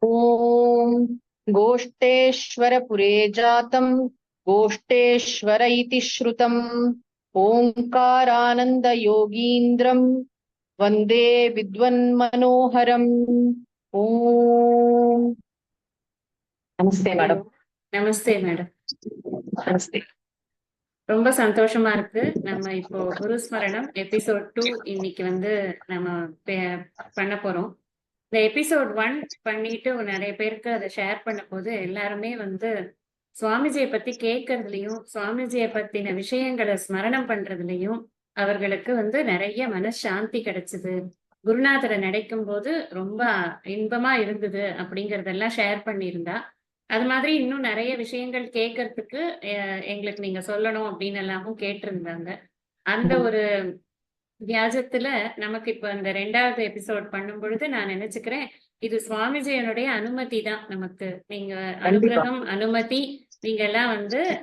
ॐ गोष्ठेश्वरपुरे जातं गोष्ठेश्वर इति श्रुतम् ओङ्कारानन्दयोगीन्द्रं वन्दे विद्वन्मनोहरम्। ओम நமஸ்தே மேடம். நமஸ்தே மேடம். நமஸ்தே. ரொம்ப சந்தோஷமா இருக்கு. நம்ம இப்போ குரு ஸ்மரணம் எபிசோட் 2 இன்னைக்கு நம்ம பண்ண போறோம். இந்த எபிசோட் 1 பண்ணிட்டு நிறைய பேருக்கு அதை ஷேர் பண்ண போது எல்லாருமே சுவாமிஜியை பத்தி கேட்கறதுலயும் சுவாமிஜியை பத்தின விஷயங்களை ஸ்மரணம் பண்றதுலயும் அவர்களுக்கு நிறைய மனசாந்தி கிடைச்சது. குருநாதரை நினைக்கும் போது ரொம்ப இன்பமா இருந்தது அப்படிங்கறதெல்லாம் ஷேர் பண்ணியிருந்தா. அது மாதிரி இன்னும் நிறைய விஷயங்கள் கேட்கறதுக்கு எங்களுக்கு நீங்க சொல்லணும் அப்படின்னு எல்லாமும் கேட்டிருந்தாங்க. அந்த ஒரு வியாஜத்துல நமக்கு இப்ப இந்த 2வது எபிசோட் பண்ணும் பொழுது நான் நினைச்சுக்கிறேன், இது சுவாமிஜியனுடைய அனுமதி தான். நமக்கு நீங்க அனுகிரகம், அனுமதி, நீங்க எல்லாம்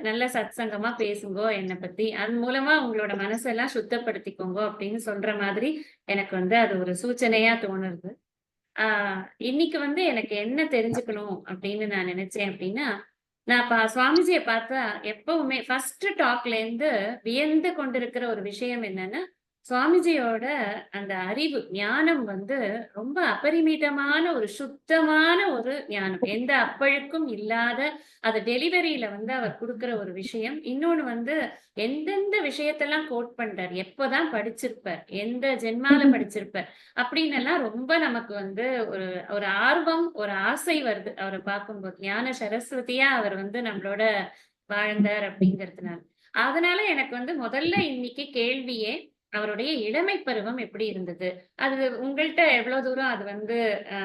நல்ல சத்சங்கமா பேசுங்கோ என்னை பத்தி, அது மூலமா உங்களோட மனசெல்லாம் சுத்தப்படுத்திக்கோங்க அப்படின்னு சொல்ற மாதிரி எனக்கு அது ஒரு சூச்சனையா தோணுது. இன்னைக்கு எனக்கு என்ன தெரிஞ்சுக்கணும் அப்படின்னு நான் நினைச்சேன் அப்படின்னா, நான் சுவாமிஜியை பார்த்தா எப்பவுமே ஃபர்ஸ்ட் டாக்ல இருந்து வியந்து கொண்டிருக்கிற ஒரு விஷயம் என்னன்னா, சுவாமிஜியோட அந்த அறிவு ஞானம் ரொம்ப அபரிமிதமான ஒரு சுத்தமான ஒரு ஞானம். எந்த அப்பழுக்கும் இல்லாத அது டெலிவரியில அவர் கொடுக்கிற ஒரு விஷயம். இன்னொன்னு எந்தெந்த விஷயத்தெல்லாம் கோட் பண்றார், எப்போதான் படிச்சிருப்பார், எந்த ஜென்மால படிச்சிருப்பார் அப்படின்னு எல்லாம் ரொம்ப நமக்கு ஒரு ஒரு ஆர்வம், ஒரு ஆசை வருது அவரை பார்க்கும்போது. ஞான சரஸ்வதியா அவர் நம்மளோட வாழ்ந்தார் அப்படிங்கிறதுனால. அதனால எனக்கு முதல்ல இன்னைக்கு கேள்வியே அவருடைய இளமை பருவம் எப்படி இருந்தது, அது உங்கள்கிட்ட எவ்வளவு தூரம் அது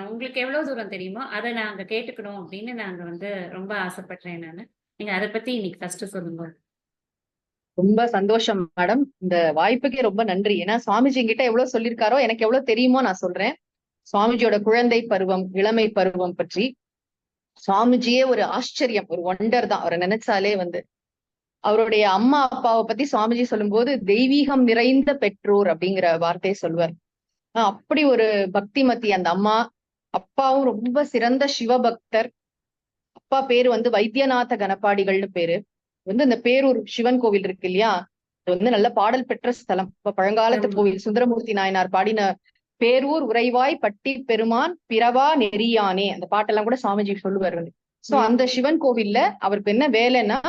உங்களுக்கு எவ்வளவு தூரம் தெரியுமோ அதை நாங்க கேட்டுக்கணும் அப்படின்னு நாங்க ரொம்ப ஆசைப்படுறேன் நானு. நீங்க அதை பத்தி இன்னைக்கு ஃபர்ஸ்ட் சொல்லுங்க. ரொம்ப சந்தோஷம் மேடம். இந்த வாய்ப்புக்கே ரொம்ப நன்றி. ஏன்னா சுவாமிஜி கிட்ட எவ்வளவு சொல்லியிருக்காரோ எனக்கு எவ்வளவு தெரியுமோ நான் சொல்றேன். சுவாமிஜியோட குழந்தை பருவம், இளமை பருவம் பற்றி சுவாமிஜியே ஒரு ஆச்சரியம், ஒரு ஒண்டர் தான். அவரை நினைச்சாலே அவருடைய அம்மா அப்பாவை பத்தி சுவாமிஜி சொல்லும்போது தெய்வீகம் நிறைந்த பெற்றோர் அப்படிங்கிற வார்த்தையை சொல்வார். அப்படி ஒரு பக்திமதி அந்த அம்மா. அப்பாவும் ரொம்ப சிறந்த சிவபக்தர். அப்பா பேரு வைத்தியநாத கணபாடிகள்னு பேரு. இந்த பேரூர் சிவன் கோவில் இருக்கு இல்லையா, அது நல்ல பாடல் பெற்ற ஸ்தலம். இப்ப பழங்காலத்து கோவில் சுந்தரமூர்த்தி நாயனார் பாடின பேரூர் உறைவாய் பட்டி பெருமான் பிறவா நெறியானே, அந்த பாட்டெல்லாம் கூட சுவாமிஜி சொல்லுவார். சோ அந்த சிவன் கோவில்ல அவருக்கு என்ன வேலைன்னா,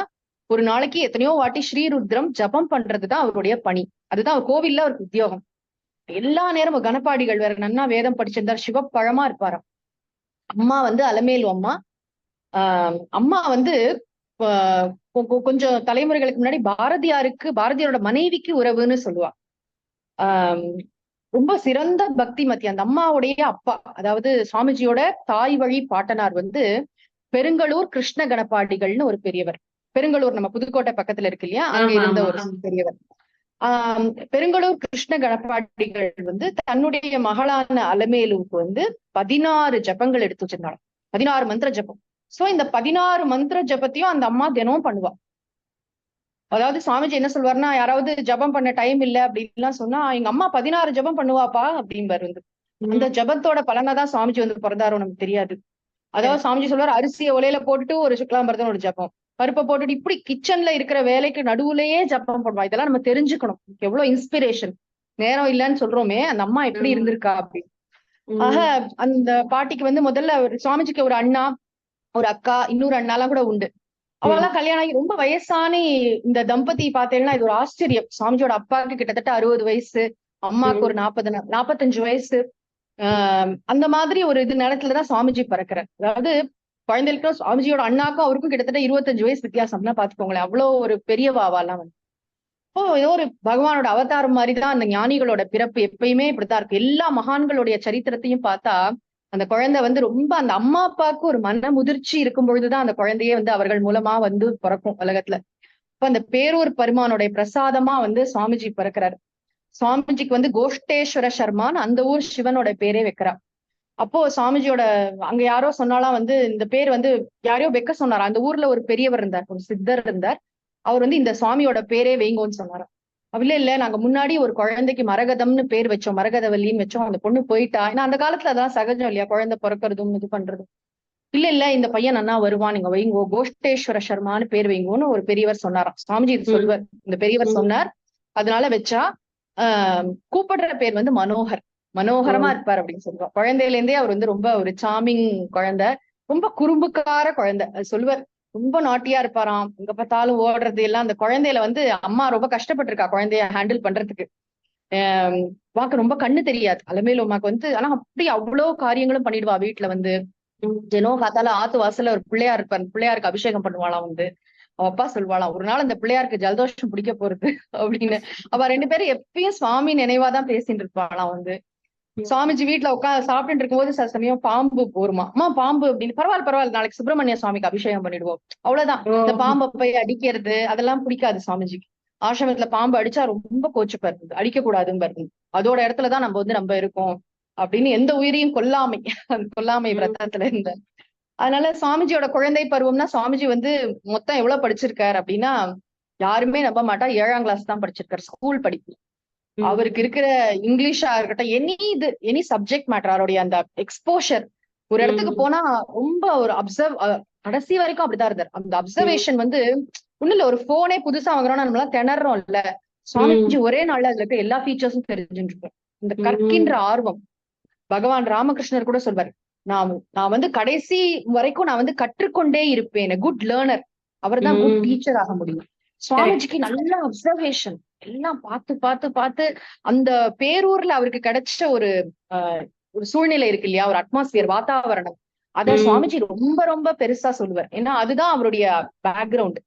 ஒரு நாளைக்கு எத்தனையோ வாட்டி ஸ்ரீருத்ரம் ஜபம் பண்றதுதான் அவருடைய பணி. அதுதான் அவர் கோவில்ல அவருக்கு உத்தியோகம். எல்லா நேரமும் கணப்பாடிகள் வேற நன்னா வேதம் படிச்சிருந்தார், சிவப்பழமா இருப்பாராம். அம்மா அலமேலு அம்மா. அம்மா கொஞ்சம் தலைமுறைகளுக்கு முன்னாடி பாரதியாரோட மனைவிக்கு உறவுன்னு சொல்லுவா. ரொம்ப சிறந்த பக்திமதி அந்த அம்மாவுடைய அப்பா. அதாவது சுவாமிஜியோட தாய் வழி பாட்டனார் பெருங்களூர் கிருஷ்ண கணபாடிகள்னு ஒரு பெரியவர். பெருங்களூர் நம்ம புதுக்கோட்டை பக்கத்துல இருக்கு இல்லையா, அங்க இருந்த ஒரு பெரியவர். பெருங்களூர் கிருஷ்ண கணபாடிகள் தன்னுடைய மகளான அலமேலுவுக்கு 16 ஜபங்கள் எடுத்து வச்சிருந்தாங்க. 16 மந்திர ஜபம். சோ இந்த 16 மந்திர ஜபத்தையும் அந்த அம்மா தினமும் பண்ணுவா. அதாவது சுவாமிஜி என்ன சொல்வாருன்னா, யாராவது ஜபம் பண்ண டைம் இல்ல அப்படின்லாம் சொன்னா, எங்க அம்மா 16 ஜபம் பண்ணுவாப்பா அப்படின்பாரு. அந்த ஜபத்தோட பலனாதான் சுவாமிஜி பிறந்தாரோ நமக்கு தெரியாது. அதாவது சுவாமிஜி சொல்வாரு, அரிசியை ஒலையில போட்டுட்டு ஒரு சுக்லாம்பரதன் ஒரு ஜபம், பருப்பை போட்டுட்டு இப்படி கிச்சன்ல இருக்கிற வேலைக்கு நடுவுலயே ஜப்பம் பண்ணுவா. இதெல்லாம் நம்ம தெரிஞ்சுக்கணும். எவ்வளவு இன்ஸ்பிரேஷன். நேரம் இல்லைன்னு சொல்றோமே, அந்த அம்மா எப்படி இருந்திருக்கா அப்படின்னு. ஆக அந்த பாட்டிக்கு முதல்ல சுவாமிஜிக்கு ஒரு அண்ணா, ஒரு அக்கா, இன்னொரு அண்ணாலாம் கூட உண்டு. அவெல்லாம் கல்யாணம் ஆகி ரொம்ப வயசானி இந்த தம்பதி பார்த்தேன்னா இது ஒரு ஆச்சரியம். சுவாமிஜியோட அப்பாவுக்கு கிட்டத்தட்ட 60 வயசு, அம்மாவுக்கு ஒரு 45 வயசு. அந்த மாதிரி ஒரு இது நேரத்துலதான் சுவாமிஜி பிறக்கிறார். அதாவது குழந்தைகளுக்கும் சுவாமிஜியோட அண்ணாக்கும் அவருக்கும் கிட்டத்தட்ட 25 வயசு வித்தியாசம்னா பாத்துக்கோங்களேன். அவ்வளவு ஒரு பெரியவாவெல்லாம் ஏதோ ஒரு பகவானோட அவதாரம் மாதிரிதான் அந்த ஞானிகளோட பிறப்பு. எப்பயுமே இப்படித்தான் இருக்கு. எல்லா மகான்களுடைய சரித்திரத்தையும் பார்த்தா அந்த குழந்தை ரொம்ப அந்த அம்மா அப்பாவுக்கு ஒரு மன முதிர்ச்சி இருக்கும் பொழுதுதான் அந்த குழந்தையே அவர்கள் மூலமா பிறக்கும் உலகத்துல. இப்ப அந்த பேரூர் பெருமானுடைய பிரசாதமா சுவாமிஜி பிறக்கிறாரு. சுவாமிஜிக்கு கோஷ்டேஸ்வர சர்மான்னு அந்த ஊர் சிவனோட பேரே வைக்கிறா. அப்போ சுவாமிஜியோட அங்க யாரோ சொன்னாலாம் இந்த பேர் யாரையோ வைக்க சொன்னாரா. அந்த ஊர்ல ஒரு பெரியவர் இருந்தார், ஒரு சித்தர் இருந்தார். அவர் இந்த சுவாமியோட பேரே வைங்கோன்னு சொன்னாராம். இல்ல நாங்க முன்னாடி ஒரு குழந்தைக்கு மரகதம்னு பேர் வச்சோம், மரகதவல்லின்னு வச்சோம், அந்த பொண்ணு போயிட்டா. ஏன்னா அந்த காலத்துல அதான் சகஜம் இல்லையா, குழந்தை பிறக்கிறதும் இது பண்றதும். இல்ல இந்த பையன் நன்னா வருவான், நீங்க வைங்கோ, கோஷ்டேஸ்வர சர்மான்னு பேர் வைங்கோன்னு ஒரு பெரியவர் சொன்னாராம். சுவாமிஜி இது சொல்வார், இந்த பெரியவர் சொன்னார். அதனால வச்சா. கூப்பிடுற பேர் வந்து மனோகர், மனோகரமா இருப்பார் அப்படின்னு சொல்லுவார். குழந்தையில இருந்தே அவர் வந்து ரொம்ப ஒரு சாமிங் குழந்தை, ரொம்ப குறும்புக்கார குழந்தை. அது சொல்லுவார், ரொம்ப நாட்டியா இருப்பாராம், எங்க பார்த்தாலும் ஓடுறது எல்லாம். அந்த குழந்தையில வந்து அம்மா ரொம்ப கஷ்டப்பட்டிருக்கா குழந்தைய ஹேண்டில் பண்றதுக்கு. உமாக்கு ரொம்ப கண்ணு தெரியாது, அலமேலு உமாக்கு வந்து. ஆனா அப்படி அவ்வளவு காரியங்களும் பண்ணிடுவா வீட்டுல வந்து. தினம் காத்தால ஆத்து வாசல்ல ஒரு பிள்ளையார் இருப்பார், பிள்ளையாருக்கு அபிஷேகம் பண்ணுவாளாம் வந்து. அவ அப்பா சொல்வாளாம், ஒரு நாள் அந்த பிள்ளையாருக்கு ஜலதோஷம் பிடிக்க போறது அப்படின்னு. அவ 2 பேரும் எப்பயும் சுவாமி நினைவாதான் பேசிட்டு இருப்பாளாம் வந்து. சுவாமிஜி வீட்டுல உட்காந்து சாப்பிட்டு இருக்கும்போது சில சமயம் பாம்பு போருமா, அம்மா பாம்பு அப்படின்னு. பரவாயில்ல நாளைக்கு சுப்பிரமணிய சுவாமிக்கு அபிஷேகம் பண்ணிடுவோம், அவ்வளவுதான். இந்த பாம்பை போய் அடிக்கிறது அதெல்லாம் பிடிக்காது சுவாமிஜிக்கு. ஆசிரமத்துல பாம்பு அடிச்சா ரொம்ப கோச்சுப்பாரு, அடிக்க கூடாதுன்னு பாரு, அதோட இடத்துலதான் நம்ம இருக்கோம் அப்படின்னு. எந்த உயிரையும் கொல்லாமை, அந்த கொல்லாமை விரதத்துல இருந்த. அதனால சுவாமிஜியோட குழந்தை பருவம்னா, சுவாமிஜி வந்து மொத்தம் எவ்வளவு படிச்சிருக்காரு அப்படின்னா, யாருமே நம்ப மாட்டா, 7ஆம் கிளாஸ் தான் படிச்சிருக்காரு, ஸ்கூல் படிப்பு. அவருக்கு இருக்கிற இங்கிலீஷா இருக்கட்டும், எனி சப்ஜெக்ட் மேட்டர், அவருடைய அந்த எக்ஸ்போஷர். ஒரு இடத்துக்கு போனா ரொம்ப ஒரு கடைசி வரைக்கும் அப்படிதான் இருந்தார். அந்த அப்சர்வேஷன் வந்து ஒண்ணு இல்ல, ஒரு போனே புதுசா வாங்குறோம்னா நம்மளாம் திணறோம் இல்ல, சுவாமிஜி ஒரே நாள்ல அதுல இருக்க எல்லா ஃபீச்சர்ஸும் தெரிஞ்சுட்டு இருக்கும். இந்த கற்கின்ற ஆர்வம். பகவான் ராமகிருஷ்ணர் கூட சொல்வார், நான் வந்து கடைசி வரைக்கும் நான் வந்து கற்றுக்கொண்டே இருப்பேன், குட் லேர்னர். அவர் தான் குட் டீச்சர் ஆக முடியும். சுவாமிஜிக்கு நல்ல அப்சர்வேஷன், எல்லாம் பார்த்து பார்த்து பார்த்து. அந்த பேரூர்ல அவருக்கு கிடைச்ச ஒரு சூழ்நிலை இருக்கு இல்லையா, ஒரு அட்மாஸ்பியர், வாதாவரணம். அத சுவாமிஜி ரொம்ப ரொம்ப பெருசா சொல்லுவார். ஏன்னா அதுதான் அவருடைய பேக்ரவுண்ட்.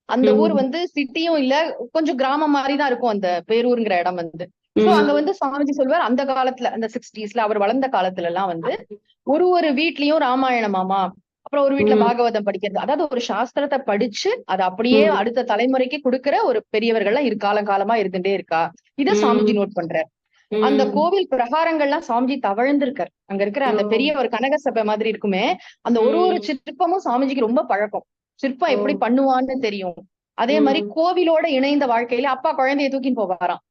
அந்த ஊர் வந்து சிட்டியும் இல்ல, கொஞ்சம் கிராமம் மாதிரிதான் இருக்கும் அந்த பேரூருங்கிற இடம் வந்து. சோ அங்க வந்து சுவாமிஜி சொல்வார், அந்த காலத்துல, அந்த 60ஸ்ல அவர் வளர்ந்த காலத்துல எல்லாம் வந்து ஒரு வீட்லயும் ராமாயணமாமா, அப்புறம் ஒரு வீட்டுல பாகவதம் படிக்கிறது. அதாவது ஒரு சாஸ்திரத்தை படிச்சு அதை அப்படியே அடுத்த தலைமுறைக்கு கொடுக்கிற ஒரு பெரியவர்கள்லாம் காலமா இருந்துட்டே இருக்கா. இத சுவாமிஜி நோட் பண்றார். அந்த கோவில் பிரகாரங்கள்லாம் சுவாமிஜி தவழ்ந்திருக்கார். அங்க இருக்கிற அந்த பெரிய ஒரு கனக சபை மாதிரி இருக்குமே, அந்த ஒரு சிற்பமும் சுவாமிஜிக்கு ரொம்ப பழக்கம். சிற்பம் எப்படி பண்ணுவான்னு தெரியும். அதே மாதிரி கோவிலோட இணைந்த வாழ்க்கையில அப்பா குழந்தைய தூக்கின்னு போவாராம்.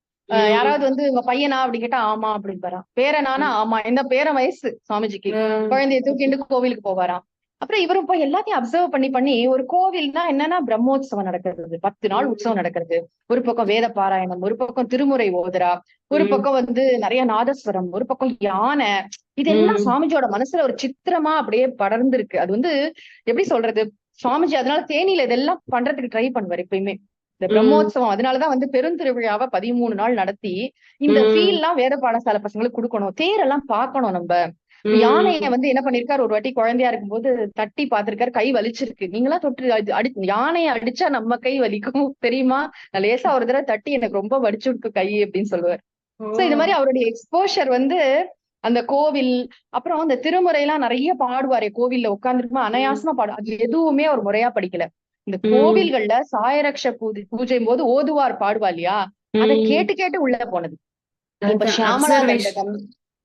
யாராவது வந்து உங்க பையனா அப்படின்னு கேட்டா ஆமா அப்படின்னு. பேரனானா ஆமா, இந்த பேரன் வயசு சுவாமிஜிக்கு. குழந்தைய தூக்கிட்டு கோவிலுக்கு போவாராம். அப்புறம் இவரும் போய் எல்லாத்தையும் அப்சர்வ் பண்ணி ஒரு கோவில்னா என்னன்னா பிரம்மோத்சவம் நடக்கிறது, 10 நாள் உற்சவம் நடக்கிறது. ஒரு பக்கம் வேத பாராயணம், ஒரு பக்கம் திருமுறை ஓதுரா, ஒரு பக்கம் வந்து நிறைய நாதஸ்வரம், ஒரு பக்கம் யானை. இதெல்லாம் சுவாமிஜியோட மனசுல ஒரு சித்திரமா அப்படியே படர்ந்து இருக்கு. அது வந்து எப்படி சொல்றது, சுவாமிஜி அதனால தேனியில இதெல்லாம் பண்றதுக்கு ட்ரை பண்ணுவார் எப்பயுமே. இந்த பிரம்மோத்சவம் அதனாலதான் வந்து பெருந்திருவிழாவை 13 நாள் நடத்தி இந்த ஃபீல் எல்லாம் வேத பாடசாலை பசங்களுக்கு கொடுக்கணும், தேரெல்லாம் பார்க்கணும். நம்ம யானைய வந்து என்ன பண்ணிருக்காரு, ஒரு வாட்டி குழந்தையா இருக்கும்போது தட்டி பார்த்திருக்காரு, கை வலிச்சிருக்கு. நீங்களா தொட்டு யானையை அடிச்சா நம்ம கை வலிக்கும் தெரியுமா, நான் லேசா ஒரு தடவை தட்டி எனக்கு ரொம்ப வலிச்சு விட்டு கை அப்படின்னு சொல்லுவார். சோ இந்த மாதிரி அவருடைய எக்ஸ்போஷர் வந்து அந்த கோவில். அப்புறம் அந்த திருமுறை எல்லாம் நிறைய பாடுவாரே கோவில்ல உட்கார்ந்துருக்குமா, அனாயாசமா பாடு. அது எதுவுமே அவர் முறையா படிக்கல. இந்த கோவில்கள்ல சாயரக்ஷ பூஜை போது ஓதுவார் பாடுவா இல்லையா, அதை கேட்டு கேட்டு உள்ள போனது. இப்ப ஷியாமலா தண்டகம்,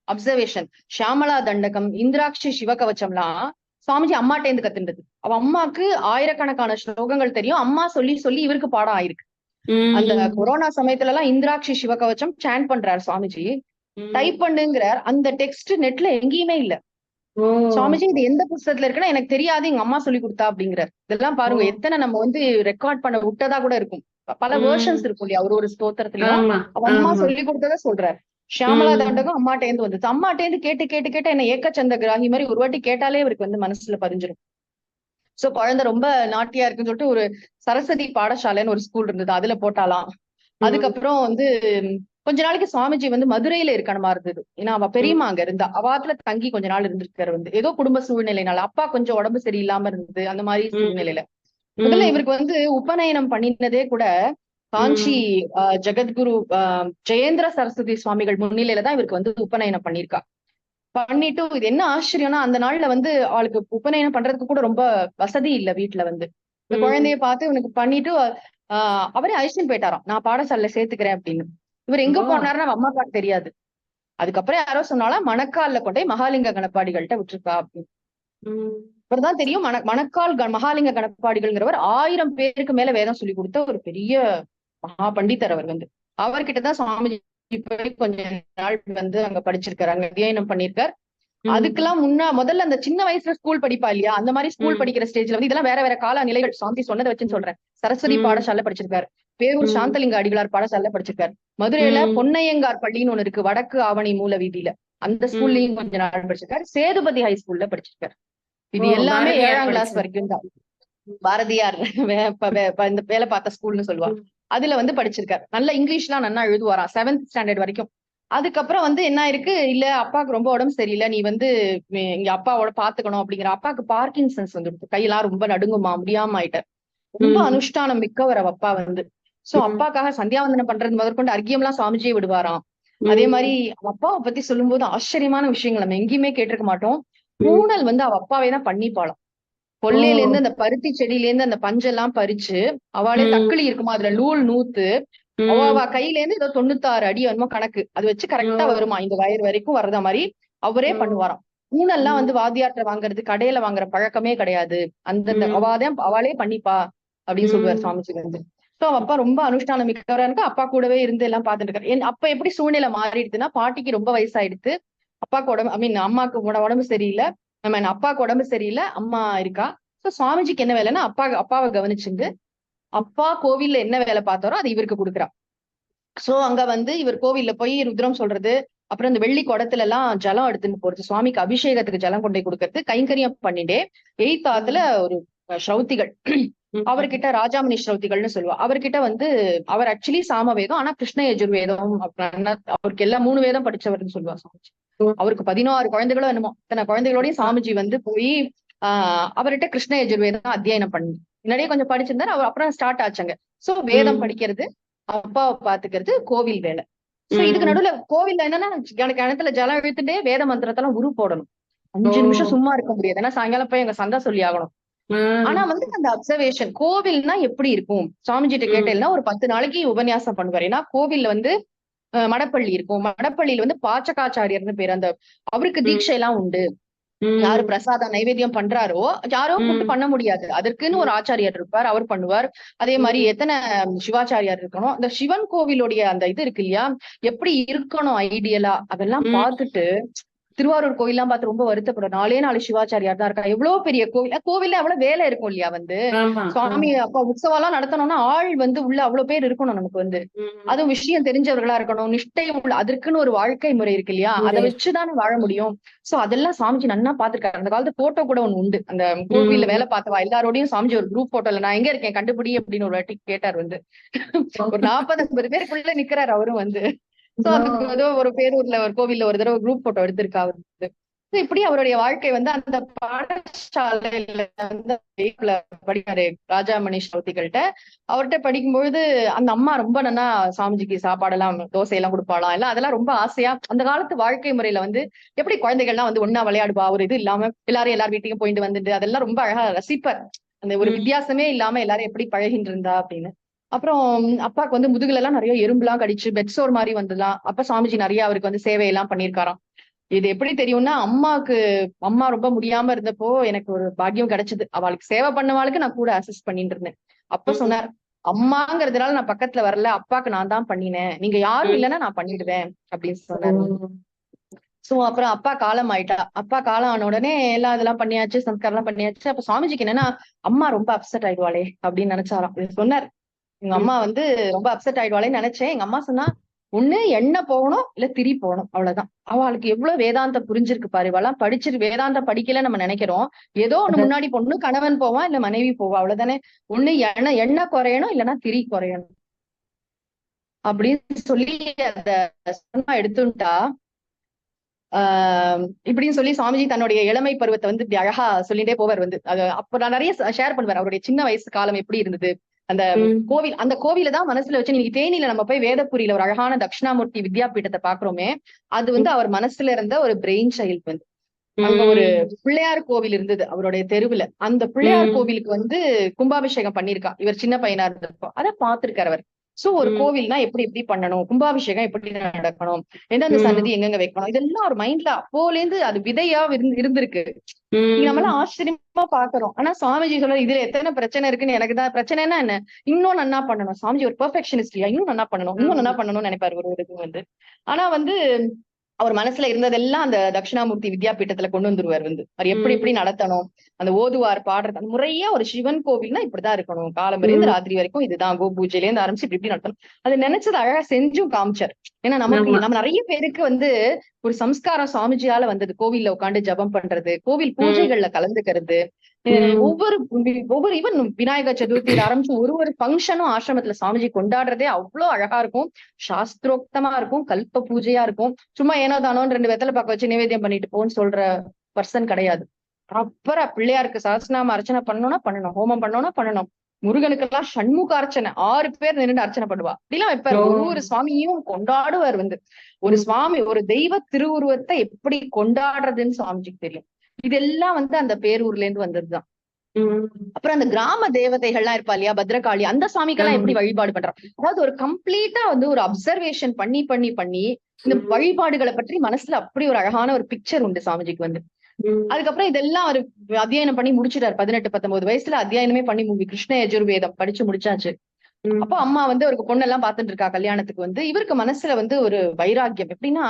அப்சர்வேஷன், ஷியாமலா தண்டகம், இந்திராட்சி சிவகவச்சம்லாம் சுவாமிஜி அம்மாட்டேந்து கத்துண்டது. அவ அம்மாக்கு ஆயிரக்கணக்கான ஸ்லோகங்கள் தெரியும், அம்மா சொல்லி சொல்லி இவருக்கு பாடம் ஆயிருக்கு. அந்த கொரோனா சமயத்துல எல்லாம் இந்திராட்சி சிவகவச்சம் சாண்ட் பண்றாரு சுவாமிஜி, டைப் பண்ணுங்கிறார். அந்த டெக்ஸ்ட் நெட்ல எங்கேயுமே இல்ல. சுவாமிஜி இது எந்த புத்தகத்துல இருக்குன்னா எனக்கு தெரியாது, எங்க அம்மா சொல்லி கொடுத்தா அப்படிங்கிறார். இதெல்லாம் பாருங்க, எத்தனை நம்ம வந்து ரெக்கார்ட் பண்ண விட்டதா கூட இருக்கும். பல வேர்ஷன்ஸ் இருக்கும் இல்லையா ஒரு ஸ்தோத்திரத்திலயும். அவ அம்மா சொல்லி கொடுத்ததா சொல்றாரு. ஷியாமலா தண்டகம் அம்மாட்டேந்து வந்தது. அம்மாட்டேந்து கேட்டு கேட்டு கேட்டு என்ன ஏக்கச்சந்த கிராகி மாதிரி ஒரு வாட்டி கேட்டாலே இவருக்கு வந்து மனசுல பதிஞ்சிடும். சோ குழந்தை ரொம்ப நாட்டியா இருக்குன்னு சொல்லிட்டு ஒரு சரஸ்வதி பாடசாலைன்னு ஒரு ஸ்கூல் இருந்தது, அதுல போட்டாலாம். அதுக்கப்புறம் வந்து கொஞ்ச நாளைக்கு சுவாமிஜி வந்து மதுரையில இருக்கணுமா இருந்தது. ஏன்னா அவ பெரியம்மா அங்க இருந்தா, அவாத்துல தங்கி கொஞ்ச நாள் இருந்திருக்காரு வந்து. ஏதோ குடும்ப சூழ்நிலைனால, அப்பா கொஞ்சம் உடம்பு சரியில்லாம இருந்தது, அந்த மாதிரி சூழ்நிலையில. முதல்ல இவருக்கு வந்து உபநயனம் பண்ணினதே கூட காஞ்சி ஜெகத்குரு ஜெயேந்திர சரஸ்வதி சுவாமிகள் முன்னிலையில தான் இவருக்கு வந்து உபநயனம் பண்ணிருக்கா. பண்ணிட்டு இது என்ன ஆச்சரியம்னா, அந்த நாள்ல வந்து அவளுக்கு உபநயனம் பண்றதுக்கு கூட ரொம்ப வசதி இல்ல வீட்டுல வந்து. இந்த குழந்தைய பார்த்து இவனுக்கு பண்ணிட்டு அவரே அழைச்சிட்டு போயிட்டாராம், நான் பாடசாலையில சேர்த்துக்கிறேன் அப்படின்னு. இவர் எங்க போனாருன்னா அம்மா அப்பாக்கு தெரியாது. அதுக்கப்புறம் யாரோ சொன்னாலும் மணக்கால்ல கொண்டே மகாலிங்க கணப்பாடிகள்கிட்ட விட்டுருக்கா அப்படின்னு. இவர்தான் தெரியும். மணக்கால் மகாலிங்க கணப்பாடிகள்ங்கிறவர் 1000 பேருக்கு மேல வேதம் சொல்லி கொடுத்த ஒரு பெரிய மகா பண்டிதர் அவர் வந்து. அவர்கிட்டதான் சுவாமிஜி போய் கொஞ்ச நாள் வந்து அங்க படிச்சிருக்காரு, அங்க அத்தியனம் பண்ணிருக்காரு. அதுக்கெல்லாம் முதல்ல அந்த சின்ன வயசுல ஸ்கூல் படிப்பா இல்லையா, அந்த மாதிரி ஸ்கூல் படிக்கிற ஸ்டேஜ்ல வந்து இதெல்லாம் வேற வேற கால நிலைகள். சாந்தி சொன்னதை வச்சுன்னு சொல்றேன். சரஸ்வதி பாடசாலை படிச்சிருக்காரு, பேரூர் சாந்தலிங்க அடிகளார் பாடசாலை படிச்சிருக்காரு, மதுரையில பொன்னையங்கார் பள்ளின்னு ஒண்ணு இருக்கு வடக்கு ஆவணி மூல வீதியில, அந்த ஸ்கூல்லயும் கொஞ்ச நாள் படிச்சிருக்காரு. சேதுபதி ஹை ஸ்கூல்ல படிச்சிருக்காரு. இது எல்லாமே 7ஆம் கிளாஸ் வரைக்கும் தான். பாரதியார் இந்த வேலை பார்த்த ஸ்கூல்னு சொல்லுவா, அதுல வந்து படிச்சிருக்காரு. நல்ல இங்கிலீஷ்லாம் நல்லா எழுதுவாராம் 7th ஸ்டாண்டர்ட் வரைக்கும். அதுக்கப்புறம் வந்து என்ன இருக்கு, இல்ல அப்பாவுக்கு ரொம்ப உடம்பு சரியில்லை, நீ வந்து இங்க அப்பாவோட பாத்துக்கணும் அப்படிங்கிற. அப்பாவுக்கு பார்க்கின்சன்ஸ் வந்துடுது, கையெல்லாம் ரொம்ப நடுங்குமா, முடியாம ஆயிட்டார். ரொம்ப அனுஷ்டானம் மிக்கவர் அவ அப்பா வந்து. சோ அப்பாக்காக சந்தியாவந்தனம் பண்றது முதற்கொண்டு அர்க்கியம் எல்லாம் சுவாமிஜியே விடுவாராம். அதே மாதிரி அவ அப்பாவை பத்தி சொல்லும் போது ஆச்சரியமான விஷயங்கள் நம்ம எங்கேயுமே கேட்டிருக்க மாட்டோம். பூனல் வந்து அவ அப்பாவே தான் பண்ணிப்பாளாம். கொல்லையில இருந்து அந்த பருத்தி செடியில இருந்து அந்த பஞ்செல்லாம் பறிச்சு, அவளே தக்கிளி இருக்குமா அதுல நூல் நூத்து, அவ கையில இருந்து ஏதோ 96 அடி என்னமோ கணக்கு, அது வச்சு கரெக்டா வருமா, இந்த வயர் வரைக்கும் வர்றத மாதிரி அவரே பண்ணுவாராம். பூனெல்லாம் வந்து வாத்தியார்ட்ட வாங்குறது, கடையில வாங்குற பழக்கமே கிடையாது, அந்தந்த அவளே பண்ணிப்பா அப்படின்னு சொல்லுவார் சுவாமிஜி வந்து. சோ அப்பா ரொம்ப அனுஷ்டானம் மிக்கவரா இருக்கு. அப்பா கூடவே இருந்து எல்லாம் பாத்துட்டு இருக்காரு. அப்ப எப்படி சூழ்நிலை மாறிடுதுன்னா, பாட்டிக்கு ரொம்ப வயசாயிடுத்து, அப்பாக்கு உடம்பு அம்மாக்கு உடம்பு சரியில்லை, அப்பாவுக்கு உடம்பு சரியில்லை, அம்மா இருக்கா. சோ சுவாமிஜிக்கு என்ன வேலைன்னா, அப்பாவை கவனிச்சுண்டு அப்பா கோவில்ல என்ன வேலை பார்த்தாரோ அது இவருக்கு கொடுக்குறா. சோ அங்க வந்து இவர் கோவில்ல போய் ருத்ரம் சொல்றது, அப்புறம் இந்த வெள்ளி குடத்துல எல்லாம் ஜலம் எடுத்துன்னு போறது, சுவாமிக்கு அபிஷேகத்துக்கு ஜலம் கொண்டு கொடுக்கறது, கைங்கரியம் பண்ணிட்டே 8th ஆத்துல ஒரு ஸ்ரௌத்திகள் அவர்கிட்ட, ராஜாமணி ஸ்ரௌத்திகள்னு சொல்லுவா, அவர்கிட்ட வந்து அவர் ஆக்சுவலி சாம வேதம், ஆனா கிருஷ்ண யஜுர்வேதம் அவருக்கு எல்லாம் 3 வேதம் படிச்சவர்னு சொல்லுவா சாமிஜி. அவருக்கு 16 குழந்தைகளும் என்னமோ, இத்தனை குழந்தைகளோடய சாமிஜி வந்து போய் அவர்கிட்ட கிருஷ்ண யஜுர்வேதம் அத்தியனம் பண்ணி முன்னாடியே கொஞ்சம் படிச்சிருந்தாரு. அவர் அப்புறம் ஸ்டார்ட் ஆச்சாங்க. சோ வேதம் படிக்கிறது, அப்பாவை பாத்துக்கிறது, கோவில் வேலை. சோ இதுக்கு நடுவுல கோவில்ல என்னன்னா, கிணத்துல ஜலம் இழுத்துட்டே வேத மந்திரத்தெல்லாம் உரு போடணும். 5 நிமிஷம் சும்மா இருக்க முடியாது, ஏன்னா சாயங்காலம் போய் எங்க சந்தா சொல்லி ஆகணும். ஆனா வந்து அந்த அப்சர்வேஷன், கோவில்னா எப்படி இருக்கும் சுவாமிஜிட்ட கேட்டேன்னா ஒரு 10 நாளைக்கு உபன்யாசம் பண்ணுவார். ஏன்னா கோவில்ல வந்து மடப்பள்ளி இருக்கும், மடப்பள்ளியில வந்து பாச்சகாச்சாரியர்னு பேர், அந்த அவருக்கு தீட்சை எல்லாம் உண்டு. யாரு பிரசாதம் நைவேத்தியம் பண்றாரோ யாரோ கூப்பிட்டு பண்ண முடியாது, அதற்குன்னு ஒரு ஆச்சாரியார் இருப்பார், அவர் பண்ணுவார். அதே மாதிரி எத்தனை சிவாச்சாரியார் இருக்கணும், அந்த சிவன் கோவிலுடைய அந்த இது இருக்கு இல்லையா, எப்படி இருக்கணும் ஐடியலா, அதெல்லாம் பார்த்துட்டு திருவாரூர் கோயில்லாம் பார்த்து ரொம்ப வருத்தப்படும். 4 சிவாச்சாரியார் தான் இருக்கா, எவ்வளவு பெரிய கோவில், கோவில்ல அவ்வளவு வேலை இருக்கும் இல்லையா வந்து. சுவாமி அப்ப உற்சவம் எல்லாம் நடத்தணும்னா ஆள் வந்து உள்ள அவ்வளவு பேர் இருக்கணும் நமக்கு வந்து, அதுவும் விஷயம் தெரிஞ்சவர்களா இருக்கணும், நிஷ்டை உள்ள, அதற்குன்னு ஒரு வாழ்க்கை முறை இருக்கு இல்லையா, அதை வச்சுதானே வாழ முடியும். சோ அதெல்லாம் சாமிஜி நன்னா பாத்துருக்காரு. அந்த காலத்து போட்டோ கூட ஒண்ணு உண்டு, அந்த கோவில்ல வேலை பார்த்தவா எல்லாரோடையும் சாமிஜி ஒரு குரூப் போட்டோல நான் எங்க இருக்கேன் கண்டுபிடி அப்படின்னு ஒரு வாட்டி கேட்டார் வந்து. ஒரு 40-50 பேருக்குள்ள நிக்கிறாரு அவரும் வந்து. சோ அதுக்கு ஏதோ ஒரு பேரூர்ல ஒரு கோவில்ல ஒரு தடவை குரூப் போட்டோ எடுத்திருக்கா அவரு. இப்படி அவருடைய வாழ்க்கை வந்து அந்த பாடசாலையில வந்து படிக்காரு ராஜாமணி ஸ்ரௌத்திகள்கிட்ட. அவர்கிட்ட படிக்கும்பொழுது அந்த அம்மா ரொம்ப நல்லா சாமிஜிக்கு சாப்பாடெல்லாம் தோசையெல்லாம் கொடுப்பாளாம், எல்லாம் அதெல்லாம் ரொம்ப ஆசையா. அந்த காலத்து வாழ்க்கை முறையில வந்து எப்படி குழந்தைகள்லாம் வந்து ஒன்னா விளையாடுவா, ஒரு இது இல்லாம எல்லார் வீட்டையும் போயிட்டு வந்துட்டு அதெல்லாம் ரொம்ப அழகா ரசிப்பார். அந்த ஒரு வித்தியாசமே இல்லாம எல்லாரும் எப்படி பழகிட்டு இருந்தா அப்படின்னு. அப்புறம் அப்பாவுக்கு வந்து முதுகுல எல்லாம் நிறைய எறும்புலாம் கடிச்சு பெட்சோர் மாதிரி வந்துலாம். அப்ப சுவாமிஜி நிறைய அவருக்கு வந்து சேவையெல்லாம் பண்ணியிருக்காராம். இது எப்படி தெரியும்னா, அம்மா ரொம்ப முடியாம இருந்தப்போ எனக்கு ஒரு பாக்கியம் கிடைச்சது, அவளுக்கு சேவை பண்ணவாளுக்கு நான் கூட அசிஸ்ட் பண்ணிட்டு இருந்தேன். அப்ப சொன்னார், அம்மாங்கிறதுனால நான் பக்கத்துல வரல, அப்பாக்கு நான் தான் பண்ணினேன், நீங்க யாரும் இல்லைன்னா நான் பண்ணிடுவேன் அப்படின்னு சொன்னாரு. சோ அப்புறம் அப்பா காலம் ஆயிட்டா. அப்பா காலம் ஆன உடனே எல்லாம் இதெல்லாம் பண்ணியாச்சு, சம்ஸ்காரம் எல்லாம் பண்ணியாச்சு. அப்ப சுவாமிஜிக்கு என்னன்னா, அம்மா ரொம்ப அப்செட் ஆயிடுவாளே அப்படின்னு நினைச்சாராம். சொன்னார், எங்க அம்மா வந்து ரொம்ப அப்செட் ஆயிடுவாளேன்னு நினைச்சேன். எங்க அம்மா சொன்னா, ஒண்ணு எண்ணெய் போகணும் இல்ல திரி போகணும், அவ்வளவுதான். அவளுக்கு எவ்வளவு வேதாந்தம் புரிஞ்சிருக்கு பாரு, இவெல்லாம் படிச்சிருக்கு, வேதாந்தம் படிக்கல நம்ம நினைக்கிறோம். ஏதோ ஒண்ணு முன்னாடி பொண்ணு கணவன் போவான் இல்ல மனைவி போவா, அவ்வளவுதானே. ஒண்ணு எண்ணெய் குறையணும் இல்லைன்னா திரி குறையணும் அப்படின்னு சொல்லி அத எடுத்துட்டா. இப்படின்னு சொல்லி சுவாமிஜி தன்னுடைய இளமை பருவத்தை வந்து இப்படி அழகா சொல்லிட்டே போவார் வந்து. அது அப்ப நான் நிறைய ஷேர் பண்ணுவார், அவருடைய சின்ன வயசு காலம் எப்படி இருந்தது. அந்த கோவில், அந்த கோவில தான் மனசுல வச்சு நீங்க தேனியில நம்ம போய் வேதபுரியில ஒரு அழகான தட்சிணாமூர்த்தி வித்யாபீடத்தை பாக்குறோமே, அது வந்து அவர் மனசுல இருந்த ஒரு பிரெயின் சைல்ட் வந்து. அங்க ஒரு பிள்ளையார் கோவில் இருந்தது அவருடைய தெருவுல. அந்த பிள்ளையார் கோவிலுக்கு வந்து கும்பாபிஷேகம் பண்ணிருக்கா இவர் சின்ன பையனா இருந்தப்போ, அதை பார்த்திருக்காரு அவர். சோ ஒரு ம், கோவில்னா எப்படி எப்படி பண்ணணும், கும்பாபிஷேகம் எப்படி நடக்கணும், எந்தெந்த ம், சன்னதி எங்கெங்க வைக்கணும், இதெல்லாம் ஒரு மைண்ட்ல அப்போல இருந்து அது விதையா இருந்திருக்கு. நீங்க ம், நம்மளாம் ஆச்சரியமா பாக்குறோம். ஆனா சுவாமிஜி சொல்றாரு இதுல எத்தனை பிரச்சனை இருக்குன்னு எனக்கு தான் பிரச்சனைன்னா என்ன, இன்னும் நன்னா பண்ணணும். சாமிஜி ஒரு பெர்ஃபெக்ஷனிஸ்ட், இன்னும் நன்னா பண்ணணும், இன்னும் நன்னா ஆமா. பண்ணணும்னு நினைப்பாரு ஒரு ஒரு இது வந்து. ஆனா வந்து அவர் மனசுல இருந்ததெல்லாம் அந்த தட்சிணாமூர்த்தி வித்யாபீட்டத்துல கொண்டு வந்துருவார் வந்து. அவர் எப்படி எப்படி ம், நடத்தணும், அந்த ஓதுவார் பாடுறது, அந்த முறையா ஒரு சிவன் கோவில்னா இப்படிதான் இருக்கணும். காலம்பரை இருந்து ம், ராத்திரி வரைக்கும் இதுதான் பூஜையில இருந்து ஆரம்பிச்சு இப்படி இப்படி நடத்தணும். அது நினைச்சது அழகா செஞ்சும் காமிச்சார். ஏன்னா நமக்கு ஆமா. நம்ம நிறைய பேருக்கு வந்து ஒரு சம்ஸ்காரம் சுவாமிஜியால வந்தது. கோவில்ல உட்காந்து ஜபம் பண்றது, கோவில் ம், பூஜைகள்ல கலந்துக்கிறது, ம், ஒவ்வொரு ஒவ்வொரு ஈவன் விநாயகர் சதுர்த்தியில ஆரம்பிச்சு ஒரு ஒரு ஃபங்க்ஷனும் ஆசிரமத்துல சுவாமிஜி கொண்டாடுறதே அவ்வளவு அழகா இருக்கும். சாஸ்திரோக்தமா இருக்கும், கல்ப பூஜையா இருக்கும். சும்மா ஏனோ தானோன்னு 2 வெத்தலை பாக்க வச்சு நிவேத்தியம் பண்ணிட்டு போன்னு சொல்ற பர்சன் கிடையாது. ப்ராப்பரா பிள்ளையாருக்கு சஹஸ்ரநாம அர்ச்சனை பண்ணணும்னா பண்ணணும், ஹோமம் பண்ணணும்னா பண்ணணும். முருகனுக்கெல்லாம் சண்முக அர்ச்சனை 6 பேர் நின்று அர்ச்சனை பண்ணுவா. இப்படிலாம் வைப்பாரு. ஓ, ஒரு ஒரு சுவாமியும் கொண்டாடுவார் வந்து. ஒரு ம், சுவாமி ஒரு தெய்வ திருவுருவத்தை எப்படி கொண்டாடுறதுன்னு சுவாமிஜிக்கு தெரியும். இதெல்லாம் வந்து அந்த பேரூர்ல இருந்து வந்ததுதான். ம், அப்புறம் அந்த கிராம தேவதைகள்லாம் இருப்பா இல்லையா, பத்ரகாளி, அந்த சாமிக்கெல்லாம் ஆமா. எப்படி வழிபாடு பண்றான். அதாவது ஒரு கம்ப்ளீட்டா வந்து ஒரு அப்சர்வேஷன் பண்ணி பண்ணி பண்ணி இந்த ம், வழிபாடுகளை பற்றி மனசுல அப்படி ஒரு அழகான ஒரு பிக்சர் உண்டு சாமிஜிக்கு வந்து. ம், அதுக்கப்புறம் இதெல்லாம் ஒரு அத்தியாயனம் பண்ணி முடிச்சிட்டாரு. 18, 19 வயசுல அத்தியாயனமே பண்ணி கிருஷ்ண யஜுர்வேதம் படிச்சு முடிச்சாச்சு. அப்போ ம், அம்மா வந்து அவருக்கு பொண்ணெல்லாம் பாத்துட்டு இருக்கா கல்யாணத்துக்கு வந்து. இவருக்கு மனசுல வந்து ஒரு வைராக்கியம் எப்படின்னா,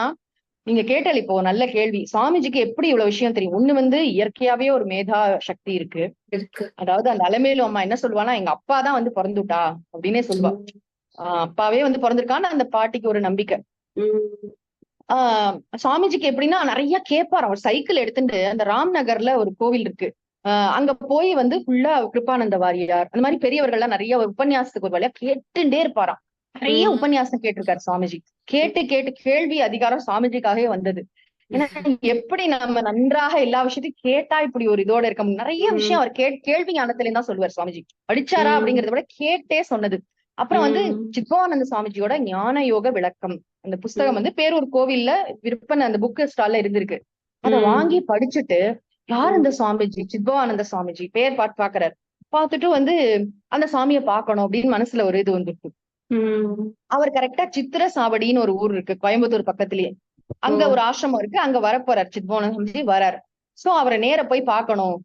நீங்க கேட்டல் இப்போ நல்ல கேள்வி. சுவாமிஜிக்கு எப்படி இவ்வளவு விஷயம் தெரியும். ஒண்ணு வந்து இயற்கையாவே ஒரு மேதா சக்தி இருக்கு. இருக்கு. அதாவது அந்த அலமேலு அம்மா என்ன சொல்லுவானா, எங்க அப்பா தான் வந்து பிறந்துட்டா அப்படின்னே சொல்லுவா. ம், அப்பாவே வந்து பிறந்திருக்கான்னு அந்த பாட்டிக்கு ஒரு நம்பிக்கை. ம், சுவாமிஜிக்கு எப்படின்னா நிறைய கேட்பார். அவர் சைக்கிள் எடுத்துட்டு அந்த ராம் நகர்ல ஒரு கோவில் இருக்கு. அங்க போய் வந்து ஃபுல்லா கிருபானந்த வாரியார் அந்த மாதிரி பெரியவர்கள்லாம் நிறைய ஒரு உபன்யாசத்துக்கு ஒரு வழியா கேட்டுட்டே இருப்பாராம். நிறைய ம், உபன்யாசம் கேட்டிருக்காரு சுவாமிஜி. கேட்டு கேட்டு கேள்வி அதிகாரம் சுவாமிஜிக்காகவே வந்தது. ஏன்னா எப்படி நம்ம நன்றாக எல்லா விஷயத்தையும் கேட்டா இப்படி ஒரு இதோட இருக்க முடியும். நிறைய விஷயம் ம், அவர் கேள்வி ஞானத்திலே தான் சொல்லுவார் சுவாமிஜி. படிச்சாரா ம், அப்படிங்கறத விட கேட்டே சொன்னது. அப்புறம் வந்து ம், சித்பவானந்த சுவாமிஜியோட ஞான யோக விளக்கம் அந்த புஸ்தகம் ம், வந்து பேரூர் கோவில்ல விற்பனை அந்த புக் ஸ்டால்ல இருந்திருக்கு. அத வாங்கி ம், படிச்சுட்டு யார் ம், இந்த சுவாமிஜி, சித்பவானந்த சுவாமிஜி பேர் பாக்குறாரு. பார்த்துட்டு வந்து அந்த சாமியை பார்க்கணும் அப்படின்னு மனசுல ஒரு இது வந்துருக்கு. ம். அவர் கரெக்டா சித்திர சாவடின்னு ஒரு ஊர் இருக்கு கோயம்புத்தூர் பக்கத்துலயே. ஓ, அங்க ஒரு ஆசிரமம் இருக்கு. அங்க வரப்போறார் சித்பவானந்த சுவாமிஜி வரார். சோ அவரை நேர போய் பார்க்கணும்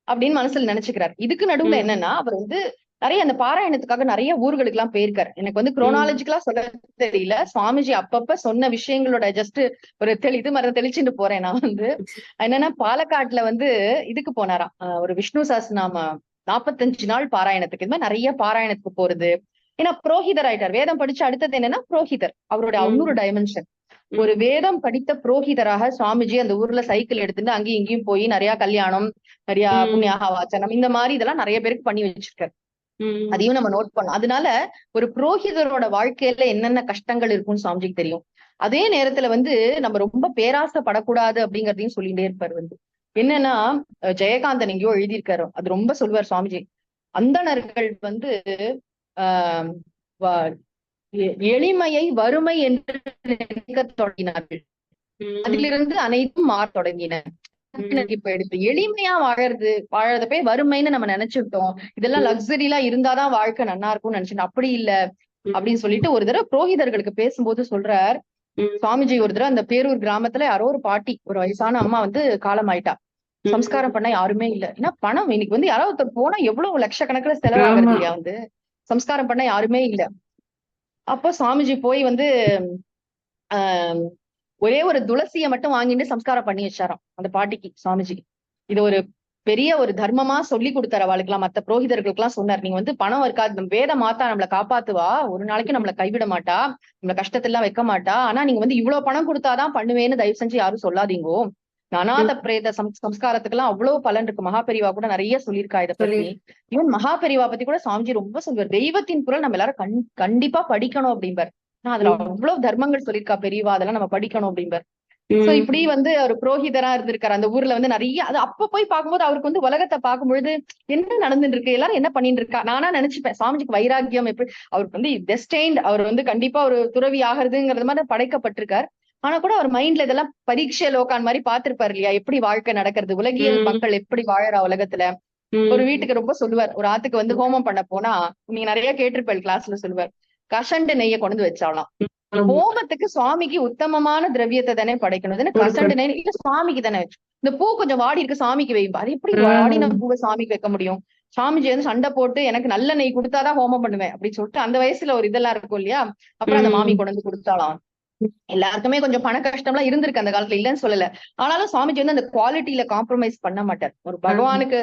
அப்படின்னு மனசுல நினைச்சுக்கிறார். இதுக்கு நடுவுல ம், என்னன்னா அவர் வந்து நிறைய அந்த பாராயணத்துக்காக நிறைய ஊர்களுக்கு எல்லாம் போயிருக்காரு. எனக்கு வந்து ம், குரோனாலஜிக்கலா சொல்ல தெரியல. சுவாமிஜி அப்பப்ப சொன்ன விஷயங்களோட ஜஸ்ட் ஒரு இது மாதிரி தெளிச்சுட்டு போறேன் நான் வந்து. என்னன்னா பாலக்காட்டுல வந்து இதுக்கு போனாராம். ஒரு விஷ்ணு சஹஸ்ரநாம 45 நாள் பாராயணத்துக்கு. இது மாதிரி நிறைய பாராயணத்துக்கு போறது. ஏன்னா புரோஹிதர் ஆயிட்டார். வேதம் படிச்சு அடுத்தது என்னன்னா புரோஹிதர். அவருடைய இன்னொரு ம், டைமென்ஷன். ஒரு ம், வேதம் படித்த புரோஹிதராக சுவாமிஜி அந்த ஊர்ல சைக்கிள் எடுத்துட்டு அங்கேயும் இங்கேயும் போய் நிறைய கல்யாணம், நிறைய ம், புண்ணியாக வாச்சனம் இந்த மாதிரி இதெல்லாம் நிறைய பேருக்கு பண்ணி வச்சிருக்காரு. ம், அதையும் நம்ம நோட் பண்ணோம். அதனால ஒரு புரோஹிதரோட வாழ்க்கையில என்னென்ன கஷ்டங்கள் இருக்கும்னு சுவாமிஜிக்கு தெரியும். அதே நேரத்துல வந்து நம்ம ரொம்ப பேராசைப்படக்கூடாது அப்படிங்கறதையும் சொல்லிட்டே இருப்பாரு வந்து. என்னன்னா ஜெயகாந்தன் எங்கேயோ எழுதியிருக்காரு. அது ரொம்ப சொல்லுவார் சுவாமிஜி. அந்தணர்கள் வந்து ஆஹ் எளிமையை வறுமை என்று நினைக்க தொடங்கினார்கள். ம், அதிலிருந்து அனைத்தும் மாறத் தொடங்கின. ம், இப்ப எடுத்து எளிமையா வாழறத போய் வறுமைன்னு நம்ம நினைச்சுட்டோம். இதெல்லாம் ம், லக்ஸரிலாம் இருந்தாதான் வாழ்க்கை நல்லா இருக்கும்னு நினைச்சுட்டோம். அப்படி இல்ல ம், அப்படின்னு சொல்லிட்டு ஒரு தடவை புரோகிதர்களுக்கு பேசும்போது சொல்றார். ம், சுவாமிஜி ஒரு தடவை அந்த பேரூர் கிராமத்துல யாரோ ஒரு பாட்டி, ஒரு வயசான அம்மா வந்து காலமாயிட்டா. சம்ஸ்காரம் ம். பண்ண யாருமே இல்ல. ஏன்னா பணம் இன்னைக்கு வந்து யாராவது ஒருத்தர் போனா எவ்வளவு லட்சக்கணக்குல செலவாகிறது ஆமா. இல்லையா வந்து. சம்ஸ்காரம் பண்ண யாருமே இல்ல. அப்போ சுவாமிஜி போய் வந்து ஆஹ் ஒரே ஒரு துளசிய மட்டும் வாங்கிட்டு சம்ஸ்காரம் பண்ணி வச்சாராம் அந்த பாட்டிக்கு சுவாமிஜி. இது ஒரு பெரிய ஒரு தர்மமா சொல்லி கொடுத்தாரு அவளுக்கெல்லாம். மத்த புரோகிதர்களுக்கு எல்லாம் சொன்னார். நீங்க வந்து பணம் இருக்காது, நம்ம வேத மாத்தா நம்மளை காப்பாத்துவா, ஒரு நாளைக்கு நம்மளை கைவிட மாட்டா, நம்மள கஷ்டத்தெல்லாம் வைக்க மாட்டா. ஆனா நீங்க வந்து இவ்வளவு பணம் கொடுத்தாதான் பண்ணுவேன்னு தயவு செஞ்சு யாரும் சொல்லாதீங்கோ. இந்த அநாத ம். பிரேத சம்ஸ்காரத்துக்கு எல்லாம் அவ்வளவு பலன் இருக்கு. மகாபெரிவா கூட நிறைய சொல்லியிருக்கா இதை சொல்லி பத்தி. ஈவன் மகாபெரிவா பத்தி கூட சுவாமிஜி ரொம்ப சொல்லுவார். தெய்வத்தின் குரல் நம்ம எல்லாரும் கண்டிப்பா படிக்கணும் அப்படிம்பார். அதுல ம், அவ்வளவு தர்மங்கள் சொல்லியிருக்கா பெரியவா, அதெல்லாம் நம்ம படிக்கணும் அப்படிம்பார். சோ இப்படி ம், வந்து ஒரு புரோஹிதரா இருந்திருக்காரு. அந்த ஊர்ல வந்து நிறைய அது அப்ப போய் பார்க்கும்போது அவருக்கு வந்து உலகத்தை பார்க்கும்பொழுது என்ன நடந்துட்டு இருக்கு, எல்லாரும் என்ன பண்ணிட்டு இருக்கா. நானா நினைச்சுப்பேன் சாமிஜிக்கு வைராக்கியம் எப்படி அவருக்கு வந்து டெஸ்டைன்ட், அவர் வந்து கண்டிப்பா ஒரு துறவி ஆகிறதுங்கிறது மாதிரி படைக்கப்பட்டிருக்கார். ஆனா கூட அவர் மைண்ட்ல இதெல்லாம் பரீட்சை லோகான் மாதிரி பார்த்திருப்பாரு இல்லையா, எப்படி வாழ்க்கை நடக்கிறது, உலகியல் ம், மக்கள் எப்படி வாழறா உலகத்துல. ஒரு ம், வீட்டுக்கு ரொம்ப சொல்லுவார். ஒரு ஆத்துக்கு வந்து ஹோமம் பண்ண போனா நீங்க நிறைய கேட்டிருப்பேன் கிளாஸ்ல சொல்லுவார். கசண்டு நெய்யை கொண்டு வந்து வச்சாலாம். ஆமா. ஹோமத்துக்கு சுவாமிக்கு உத்தமமான திரவியத்தை தானே படைக்கணும், கசண்டு நெய் இல்ல சுவாமிக்கு தானே வச்சு. இந்த பூ கொஞ்சம் வாடி இருக்கு சாமிக்கு வைப்பா, அது எப்படி வாடின பூவை சாமிக்கு வைக்க முடியும்? சாமிஜி வந்து சண்டை போட்டு எனக்கு நல்ல நெய் கொடுத்தாதான் ஹோமம் பண்ணுவேன் அப்படின்னு சொல்லிட்டு அந்த வயசுல ஒரு இதெல்லாம் இருக்கும் இல்லையா, அப்புறம் அந்த மாமி கொண்டு வந்து கொடுத்தாலாம். எல்லாருக்குமே கொஞ்சம் பண கஷ்டம் எல்லாம் இருந்திருக்கு அந்த காலத்துல, இல்லன்னு சொல்லல. ஆனாலும் சுவாமிஜி வந்து அந்த குவாலிட்டியில காம்ப்ரமைஸ் பண்ண மாட்டார். ஒரு பகவானுக்கு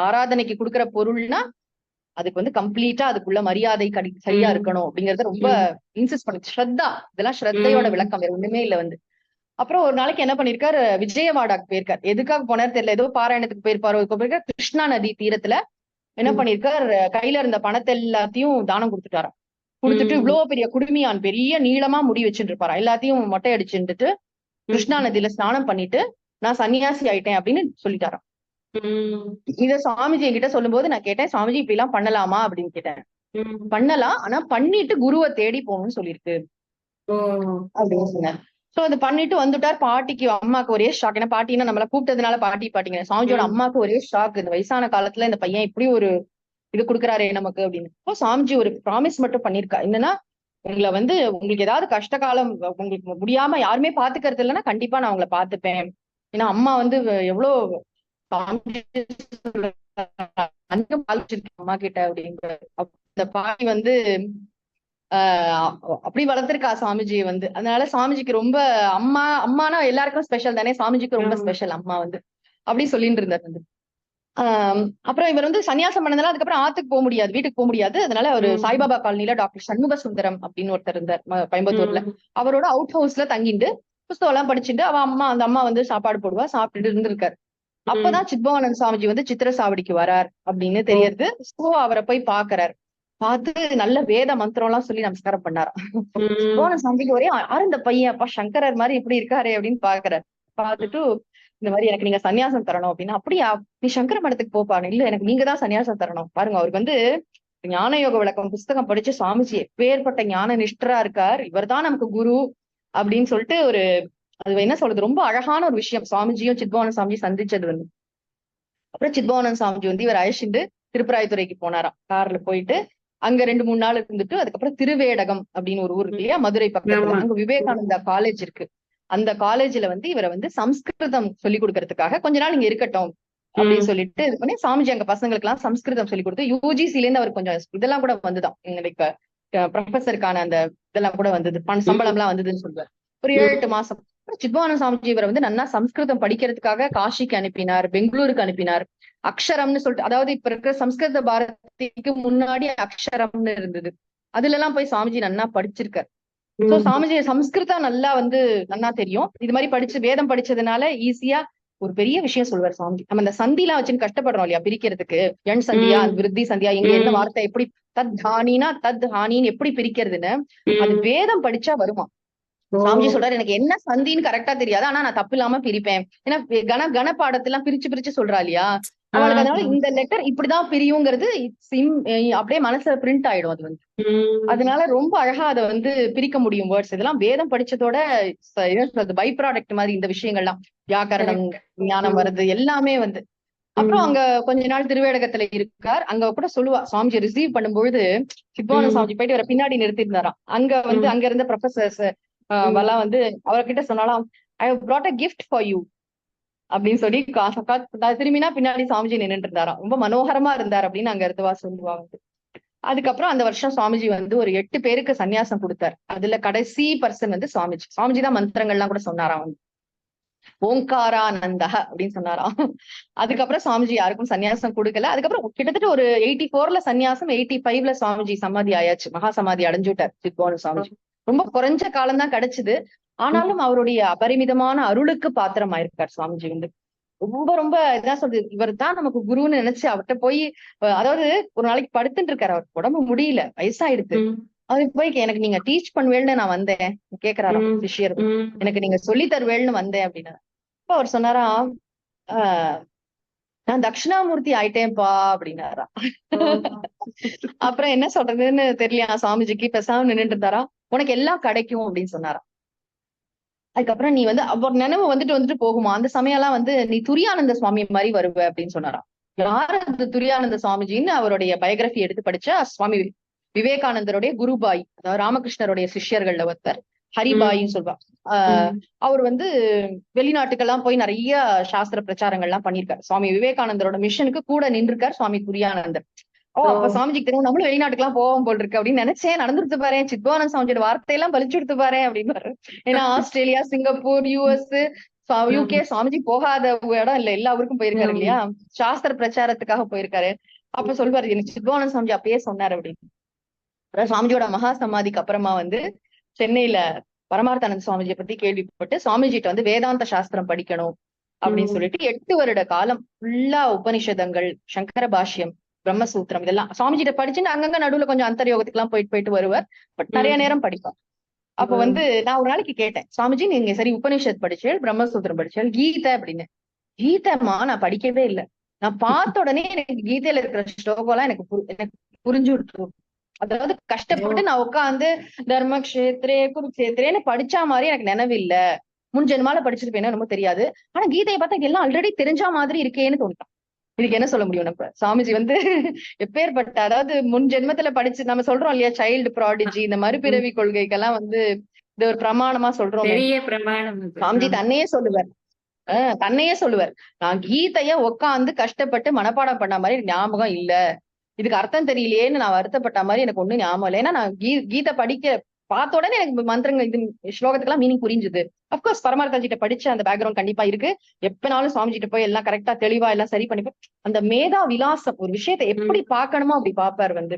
ஆராதனைக்கு கொடுக்குற பொருள்னா அதுக்கு வந்து கம்ப்ளீட்டா அதுக்குள்ள மரியாதை சரியா இருக்கணும் அப்படிங்கறத ரொம்ப இன்சிஸ்ட் பண்ணு. ஸ்ரத்தா, இதெல்லாம் ஸ்ரத்தையோட விளக்கம், வேற ஒண்ணுமே இல்ல வந்து. அப்புறம் ஒரு நாளைக்கு என்ன பண்ணிருக்காரு, விஜயவாடாக்கு போயிருக்காரு. எதுக்காக போனாரு தெரியல, ஏதோ பாராயணத்துக்கு போயிருப்பாரு. கிருஷ்ணா நதி தீரத்துல என்ன பண்ணிருக்காரு, கையில இருந்த பணத்தை எல்லாத்தையும் தானம் கொடுத்துட்டாராம். கொடுத்துட்டு இவ்வளவு பெரிய குடுமியான் பெரிய நீளமா முடி வச்சுட்டு இருப்பாரா, எல்லாத்தையும் மொட்டை அடிச்சுட்டு கிருஷ்ணா நதியில ஸ்நானம் பண்ணிட்டு நான் சன்னியாசி ஆயிட்டேன் அப்படின்னு சொல்லிட்டாராம். இத சாமிஜி என்கிட்ட சொல்லும் போது நான் கேட்டேன், சாமிஜி இப்படி எல்லாம் பண்ணலாமா அப்படின்னு கேட்டேன். பண்ணலாம், ஆனா பண்ணிட்டு குருவை தேடி போகணும்னு சொல்லியிருக்கு அப்படின்னு சொன்னேன். சோ அது பண்ணிட்டு வந்துட்டார். பாட்டிக்கு அம்மாக்கு ஒரே ஷாக். ஏன்னா பாட்டின்னா நம்மள கூப்பிட்டதுனால பாட்டிங்க, சாமிஜியோட அம்மாக்கு ஒரே ஷாக். இந்த வயசான காலத்துல இந்த பையன் இப்படி ஒரு இது கொடுக்குறாரே நமக்கு அப்படின்னு. இப்போ சாமிஜி ஒரு ப்ராமிஸ் மட்டும் பண்ணிருக்கா, என்னன்னா உங்களை வந்து உங்களுக்கு ஏதாவது கஷ்ட காலம் உங்களுக்கு முடியாம யாருமே பாத்துக்கிறது இல்லைன்னா கண்டிப்பா நான் உங்களை பாத்துப்பேன். ஏன்னா அம்மா வந்து எவ்வளவு அம்மா கிட்ட அப்படிங்கிற அந்த பாட்டி வந்து அப்படி வளர்த்திருக்கா சாமிஜியை வந்து. அதனால சாமிஜிக்கு ரொம்ப அம்மானா எல்லாருக்கும் ஸ்பெஷல் தானே, சாமிஜிக்கு ரொம்ப ஸ்பெஷல் அம்மா வந்து அப்படி சொல்லிட்டு இருந்தார் வந்து. அப்புறம் இவர் வந்து சன்னியாசம் பண்ணதுனால அதுக்கப்புறம் ஆத்துக்கு போக முடியாது, வீட்டுக்கு போக முடியாது. அதனால ஒரு சாய்பாபா காலனில டாக்டர் சண்முக சுந்தரம் அப்படின்னு ஒருத்தர் இருந்தார் கோயம்புத்தூர்ல. அவரோட அவுட் ஹவுஸ்ல தங்கிட்டு புஸ்தகம் எல்லாம் படிச்சுட்டு அந்த அம்மா வந்து சாப்பாடு போடுவா, சாப்பிட்டுட்டு இருந்திருக்காரு. அப்பதான் சித்பவானந்த் சாமிஜி வந்து சித்திர சாவடிக்கு வரார் அப்படின்னு தெரியறது. சோ அவரை போய் பாக்குறாரு. பார்த்து நல்ல வேத மந்திரம் எல்லாம் சொல்லி நமஸ்காரம் பண்ணாராம். சித்பவானந்த் சாமிஜிக்கு ஒரே யாரு இந்த பையன், அப்பா சங்கரர் மாதிரி இப்படி இருக்காரு அப்படின்னு பாக்குறாரு. பார்த்துட்டு இந்த மாதிரி எனக்கு நீங்க சன்னியாசம் தரணும் அப்படின்னா, அப்படியா நீ சங்கர மடத்துக்கு போப்பாரு, இல்ல எனக்கு நீங்க தான் சன்னியாசம் தரணும். பாருங்க அவருக்கு வந்து ஞான யோக விளக்கம் புஸ்தகம் படிச்சு சாமிஜி எப்பேற்பட்ட ஞான நிஷ்டரா இருக்கார், இவர் தான் நமக்கு குரு அப்படின்னு சொல்லிட்டு ஒரு அது என்ன சொல்றது, ரொம்ப அழகான ஒரு விஷயம். சுவாமிஜியும் சித்பவானந்த் சாமிஜி சந்திச்சது வந்து. அப்புறம் சித்பவானந்த் சாமிஜி வந்து இவர் அழைச்சிட்டு திருப்பராய்த்துறைக்கு போனாராம். கார்ல போயிட்டு அங்க 2-3 நாள் இருந்துட்டு அதுக்கப்புறம் திருவேடகம் அப்படின்னு ஒரு ஊர் இருக்கு இல்லையா, மதுரை பக்கத்துல, அங்க விவேகானந்தா காலேஜ் இருக்கு. அந்த காலேஜ்ல வந்து இவரை வந்து சம்ஸ்கிருதம் சொல்லி கொடுக்கறதுக்காக கொஞ்ச நாள் இங்க இருக்கட்டும் அப்படின்னு சொல்லிட்டு இது பண்ணி சாமிஜி அங்க பசங்களுக்கு எல்லாம் சம்ஸ்கிருதம் சொல்லி கொடுத்து யூஜிசில இருந்து அவர் கொஞ்சம் இதெல்லாம் கூட வந்துதான், எங்களுக்கு ப்ரொஃபஸருக்கான அந்த இதெல்லாம் கூட வந்தது, சம்பளம் எல்லாம் வந்ததுன்னு சொல்லுவார். ஒரு 7-8 மாசம் சித்பவானந்த் சாமிஜி இவரை வந்து நல்லா சம்ஸ்கிருதம் படிக்கிறதுக்காக காஷிக்கு அனுப்பினார், பெங்களூருக்கு அனுப்பினார். அக்ஷரம்னு சொல்லிட்டு, அதாவது இப்ப இருக்கிற சம்ஸ்கிருத பாரதிக்கு முன்னாடி அக்ஷரம்னு இருந்தது, அதுல எல்லாம் போய் சாமிஜி நல்லா படிச்சிருக்காரு. சோ சாமிஜி சம்ஸ்கிருதம் நல்லா வந்து நல்லா தெரியும். இது மாதிரி படிச்சு வேதம் படிச்சதுனால ஈஸியா ஒரு பெரிய விஷயம் சொல்லுவார் சாமிஜி. நம்ம இந்த சந்தி எல்லாம் வச்சுன்னு கஷ்டப்படுறோம் இல்லையா பிரிக்கிறதுக்கு, எண் சந்தியா விருத்தி சந்தியா, எங்க என்ன வார்த்தை எப்படி தத் ஹானினா தத் ஹானின்னு எப்படி பிரிக்கிறதுன்னு அது வேதம் படிச்சா வருமா. சாமிஜி சொல்றாரு, எனக்கு என்ன சந்தின்னு கரெக்டா தெரியாது, ஆனா நான் தப்பு இல்லாம பிரிப்பேன். ஏன்னா கணப்பாடத்தெல்லாம் பிரிச்சு சொல்றா இல்லையா அவளுக்கு, அதனால இந்த லெட்டர் இப்படிதான் பிரியுங்கிறது அப்படியே மனசுல பிரிண்ட் ஆயிடும் அது வந்து. அதனால ரொம்ப அழகா அதை வந்து பிரிக்க முடியும் வேர்ட்ஸ். இதெல்லாம் வேதம் படிச்சதோட பை ப்ராடக்ட் மாதிரி இந்த விஷயங்கள்லாம், வியாக்கரணம் ஞானம் வருது எல்லாமே வந்து. அப்புறம் அங்க கொஞ்ச நாள் திருவேடகத்துல இருக்கார். அங்க கூட சொல்லுவா, சாமிஜி ரிசீவ் பண்ணும்பொழுது சித்பவானந்த் சாமிஜி போயிட்டு அவரை பின்னாடி நிறுத்தி இருந்தாராம். அங்க வந்து அங்க இருந்த ப்ரொஃபசர்ஸ் எல்லாம் வந்து அவர்கிட்ட சொன்னாலும் I have brought a gift for you அப்படின்னு சொல்லி திரும்பினா பின்னாடி சாமிஜி நின்றுட்டு இருந்தாராம். ரொம்ப மனோகரமா இருந்தார் அப்படின்னு அங்க இருந்துவா சொல்லுவாங்க. அதுக்கப்புறம் அந்த வருஷம் சுவாமிஜி வந்து ஒரு 8 பேருக்கு சன்னியாசம் கொடுத்தார். அதுல கடைசி பர்சன் வந்து சுவாமிஜி தான் மந்திரங்கள்லாம் கூட சொன்னாராம் வந்து, ஓங்காரானந்தா அப்படின்னு சொன்னாராம். அதுக்கப்புறம் சுவாமிஜி யாருக்கும் சன்னியாசம் கொடுக்கல. அதுக்கப்புறம் கிட்டத்தட்ட ஒரு 84ல சன்னியாசம், 85ல சுவாமிஜி சமாதி ஆயாச்சு, மகா சமாதி அடைஞ்சுட்டார் சித்பவானந்த் சாமிஜி. ரொம்ப குறைஞ்ச காலம் தான் கிடைச்சது. ஆனாலும் அவருடைய அபரிமிதமான அருளுக்கு பாத்திரம் ஆயிருக்கார் சுவாமிஜி வந்து. ரொம்ப இதான் சொல்றது, இவர் தான் நமக்கு குருன்னு நினைச்சு அவர்கிட்ட போய், அதாவது ஒரு நாளைக்கு படுத்துட்டு இருக்காரு, அவருக்கு உடம்பு முடியல, வயசாயிடுது. அவருக்கு போய் எனக்கு நீங்க டீச் பண்ணுவேன்னு நான் வந்தேன் கேக்குறாராம் சிஷ்யர், எனக்கு நீங்க சொல்லி தருவேன்னு வந்தேன் அப்படின்னு. அப்ப அவர் சொன்னாராம், நான் தட்சிணாமூர்த்தி ஆயிட்டேன்பா அப்படின்னாரா. அப்புறம் என்ன சொல்றதுன்னு தெரியலையா சாமிஜிக்கு, பெசாம நின்றுட்டு இருந்தாரா. உனக்கு எல்லாம் கிடைக்கும் அப்படின்னு சொன்னாராம். அதுக்கப்புறம் நீ வந்து அவர் நினைவு வந்துட்டு போகுமா, அந்த சமயம் எல்லாம் வந்து நீ துரியானந்த சுவாமி மாதிரி வருவ அப்படின்னு சொன்னாராம். யாரு அந்த துரியானந்த சுவாமிஜின்னு அவருடைய பயோகிராஃபி எடுத்து படிச்சா சுவாமி விவேகானந்தருடைய குருபாய், அதாவது ராமகிருஷ்ணருடைய சிஷ்யர்கள்ல ஒருத்தர், ஹரிபாயின்னு சொல்லுவாங்க. அவர் வந்து வெளிநாட்டுக்கெல்லாம் போய் நிறைய சாஸ்திர பிரச்சாரங்கள்லாம் பண்ணியிருக்காரு. சுவாமி விவேகானந்தரோட மிஷனுக்கு கூட நின்றுருக்காரு சுவாமி துரியானந்தர். அப்ப சாமிஜிக்கு தெரியும் நம்மளும் வெளிநாட்டுக்கு எல்லாம் போவோம் போல் இருக்கு அப்படின்னு நினைச்சேன். நடந்துட்டு பாரு, சித்வானந்த் சாமிஜியோட வார்த்தையெல்லாம் பலிச்சு எடுத்து பாரு அப்படின்னு. ஏன்னா Australia, Singapore, US, UK Swamiji போகாத இடம் இல்ல, எல்லா ஊருக்கும் போயிருக்காரு இல்லையா, சாஸ்திர பிரச்சாரத்துக்காக போயிருக்காரு. அப்ப சொல்வாரு, எனக்கு சித்வானந்த் சாமிஜி அப்பயே சொன்னாரு அப்படின்னு. அதாவது சுவாமிஜியோட மகா சமாதிக்கு அப்புறமா வந்து சென்னையில பரமார்த்தானந்த சுவாமிஜியை பத்தி கேள்விப்பட்டு சுவாமிஜிட்ட வந்து வேதாந்த சாஸ்திரம் படிக்கணும் அப்படின்னு சொல்லிட்டு 8 வருட காலம் ஃபுல்லா உபனிஷதங்கள், சங்கர பாஷ்யம், பிரம்மசூத்திரம் இதெல்லாம் சுவாமிஜிட்ட படிச்சுட்டு அங்கங்க நடுவுல கொஞ்சம் அந்தர்யோகத்துக்கு எல்லாம் போயிட்டு வருவார். பட் நிறைய நேரம் படிப்பார். அப்ப வந்து நான் ஒரு நாளைக்கு கேட்டேன், சுவாமிஜி நீங்க சரி உபனிஷத் படிச்சேன், பிரம்மசூத்திரம் படிச்சேன், கீதை அப்படின்னு. கீதைமா நான் படிக்கவே இல்லை. நான் பார்த்த உடனே எனக்கு கீதையில இருக்கிற ஸ்லோகம் எல்லாம் எனக்கு புரிஞ்சு விட்டுரும். அதாவது கஷ்டப்பட்டு நான் உட்காந்து தர்மக்ஷேத்ரே குருக்ஷேத்ரேன்னு படிச்சா மாதிரி எனக்கு நினைவு இல்ல. முன் ஜென்மால படிச்சிருப்பேன்னு ரொம்ப தெரியாது. ஆனா கீதையை பார்த்தா இதெல்லாம் ஆல்ரெடி தெரிஞ்சா மாதிரி இருக்கேன்னு தோணிட்டான். இதுக்கு என்ன சொல்ல முடியும் நம்ம? சாமிஜி வந்து எப்பேற்பட்ட, அதாவது முன் ஜென்மத்துல படிச்சு நம்ம சொல்றோம் இல்லையா, சைல்டு ப்ராடிஜி, இந்த மறுபிறவி கொள்கைக்கெல்லாம் வந்து இது ஒரு பிரமாணமா சொல்றோம். சாமிஜி தன்னையே சொல்லுவார், நான் கீதைய உட்காந்து கஷ்டப்பட்டு மனப்பாடம் பண்ண மாதிரி ஞாபகம் இல்ல, இதுக்கு அர்த்தம் தெரியலையேன்னு நான் வருத்தப்பட்ட மாதிரி எனக்கு ஒண்ணும் ஞாபகம் இல்லை. ஏன்னா நான் கீதை பார்த்த உடனே எனக்கு மந்திரங்கள் இது ஸ்லோகத்துக்கெல்லாம் மீனிங் புரிஞ்சுது. அப்கோர்ஸ் பரமார்த்தாஜிட்ட படிச்ச அந்த பேக்ரவுண்ட் கண்டிப்பா இருக்கு. எப்பனாலும் சுவாமிஜிட்ட போய் எல்லாம் கரெக்டா தெளிவா எல்லாம் சரி பண்ணிப்பேன். அந்த மேதா விலாசம், ஒரு விஷயத்தை எப்படி பார்க்கணுமோ அப்படி பாப்பார் வந்து.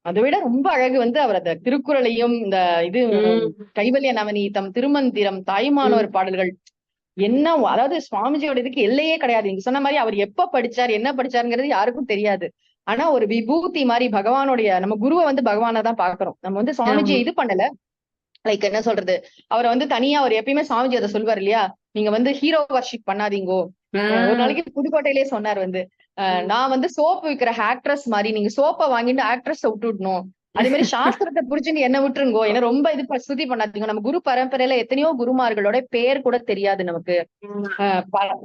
அதை விட ரொம்ப அழகு வந்து அவர் அந்த திருக்குறளையும் இந்த இது கைவல்ய நவநீதம், திருமந்திரம், தாய்மானவர் பாடல்கள் என்ன, அதாவது சுவாமிஜியோட இதுக்கு எல்லையே கிடையாது. நீங்க சொன்ன மாதிரி அவர் எப்ப படிச்சார், என்ன படிச்சாருங்கிறது யாருக்கும் தெரியாது. ஆனா ஒரு விபூதி மாதிரி பகவானுடைய, நம்ம குருவை வந்து பகவானை தான் பாக்குறோம். நம்ம வந்து சுவாமிஜியை இது பண்ணல, லைக் என்ன சொல்றது, அவரை வந்து தனியா அவர் எப்பயுமே சுவாமிஜி அதை சொல்வார் இல்லையா, நீங்க வந்து ஹீரோ வர்ஷிப் பண்ணாதீங்கோ. ஒரு நாளைக்கு புதுக்கோட்டையிலேயே சொன்னார் வந்து, நான் வந்து சோப்பு விற்கிற ஆக்ட்ரஸ் மாதிரி, நீங்க சோப்பை வாங்கிட்டு ஆக்ட்ரஸ் விட்டுடணும், அதே மாதிரி சாஸ்திரத்தை புரிச்சுன்னு என்ன விட்டுருங்கோ, ஏன்னா ரொம்ப இது ஸ்துதி பண்ணாதீங்க. நம்ம குரு பரம்பரையில எத்தனையோ குருமார்களோட பேர் கூட தெரியாது நமக்கு.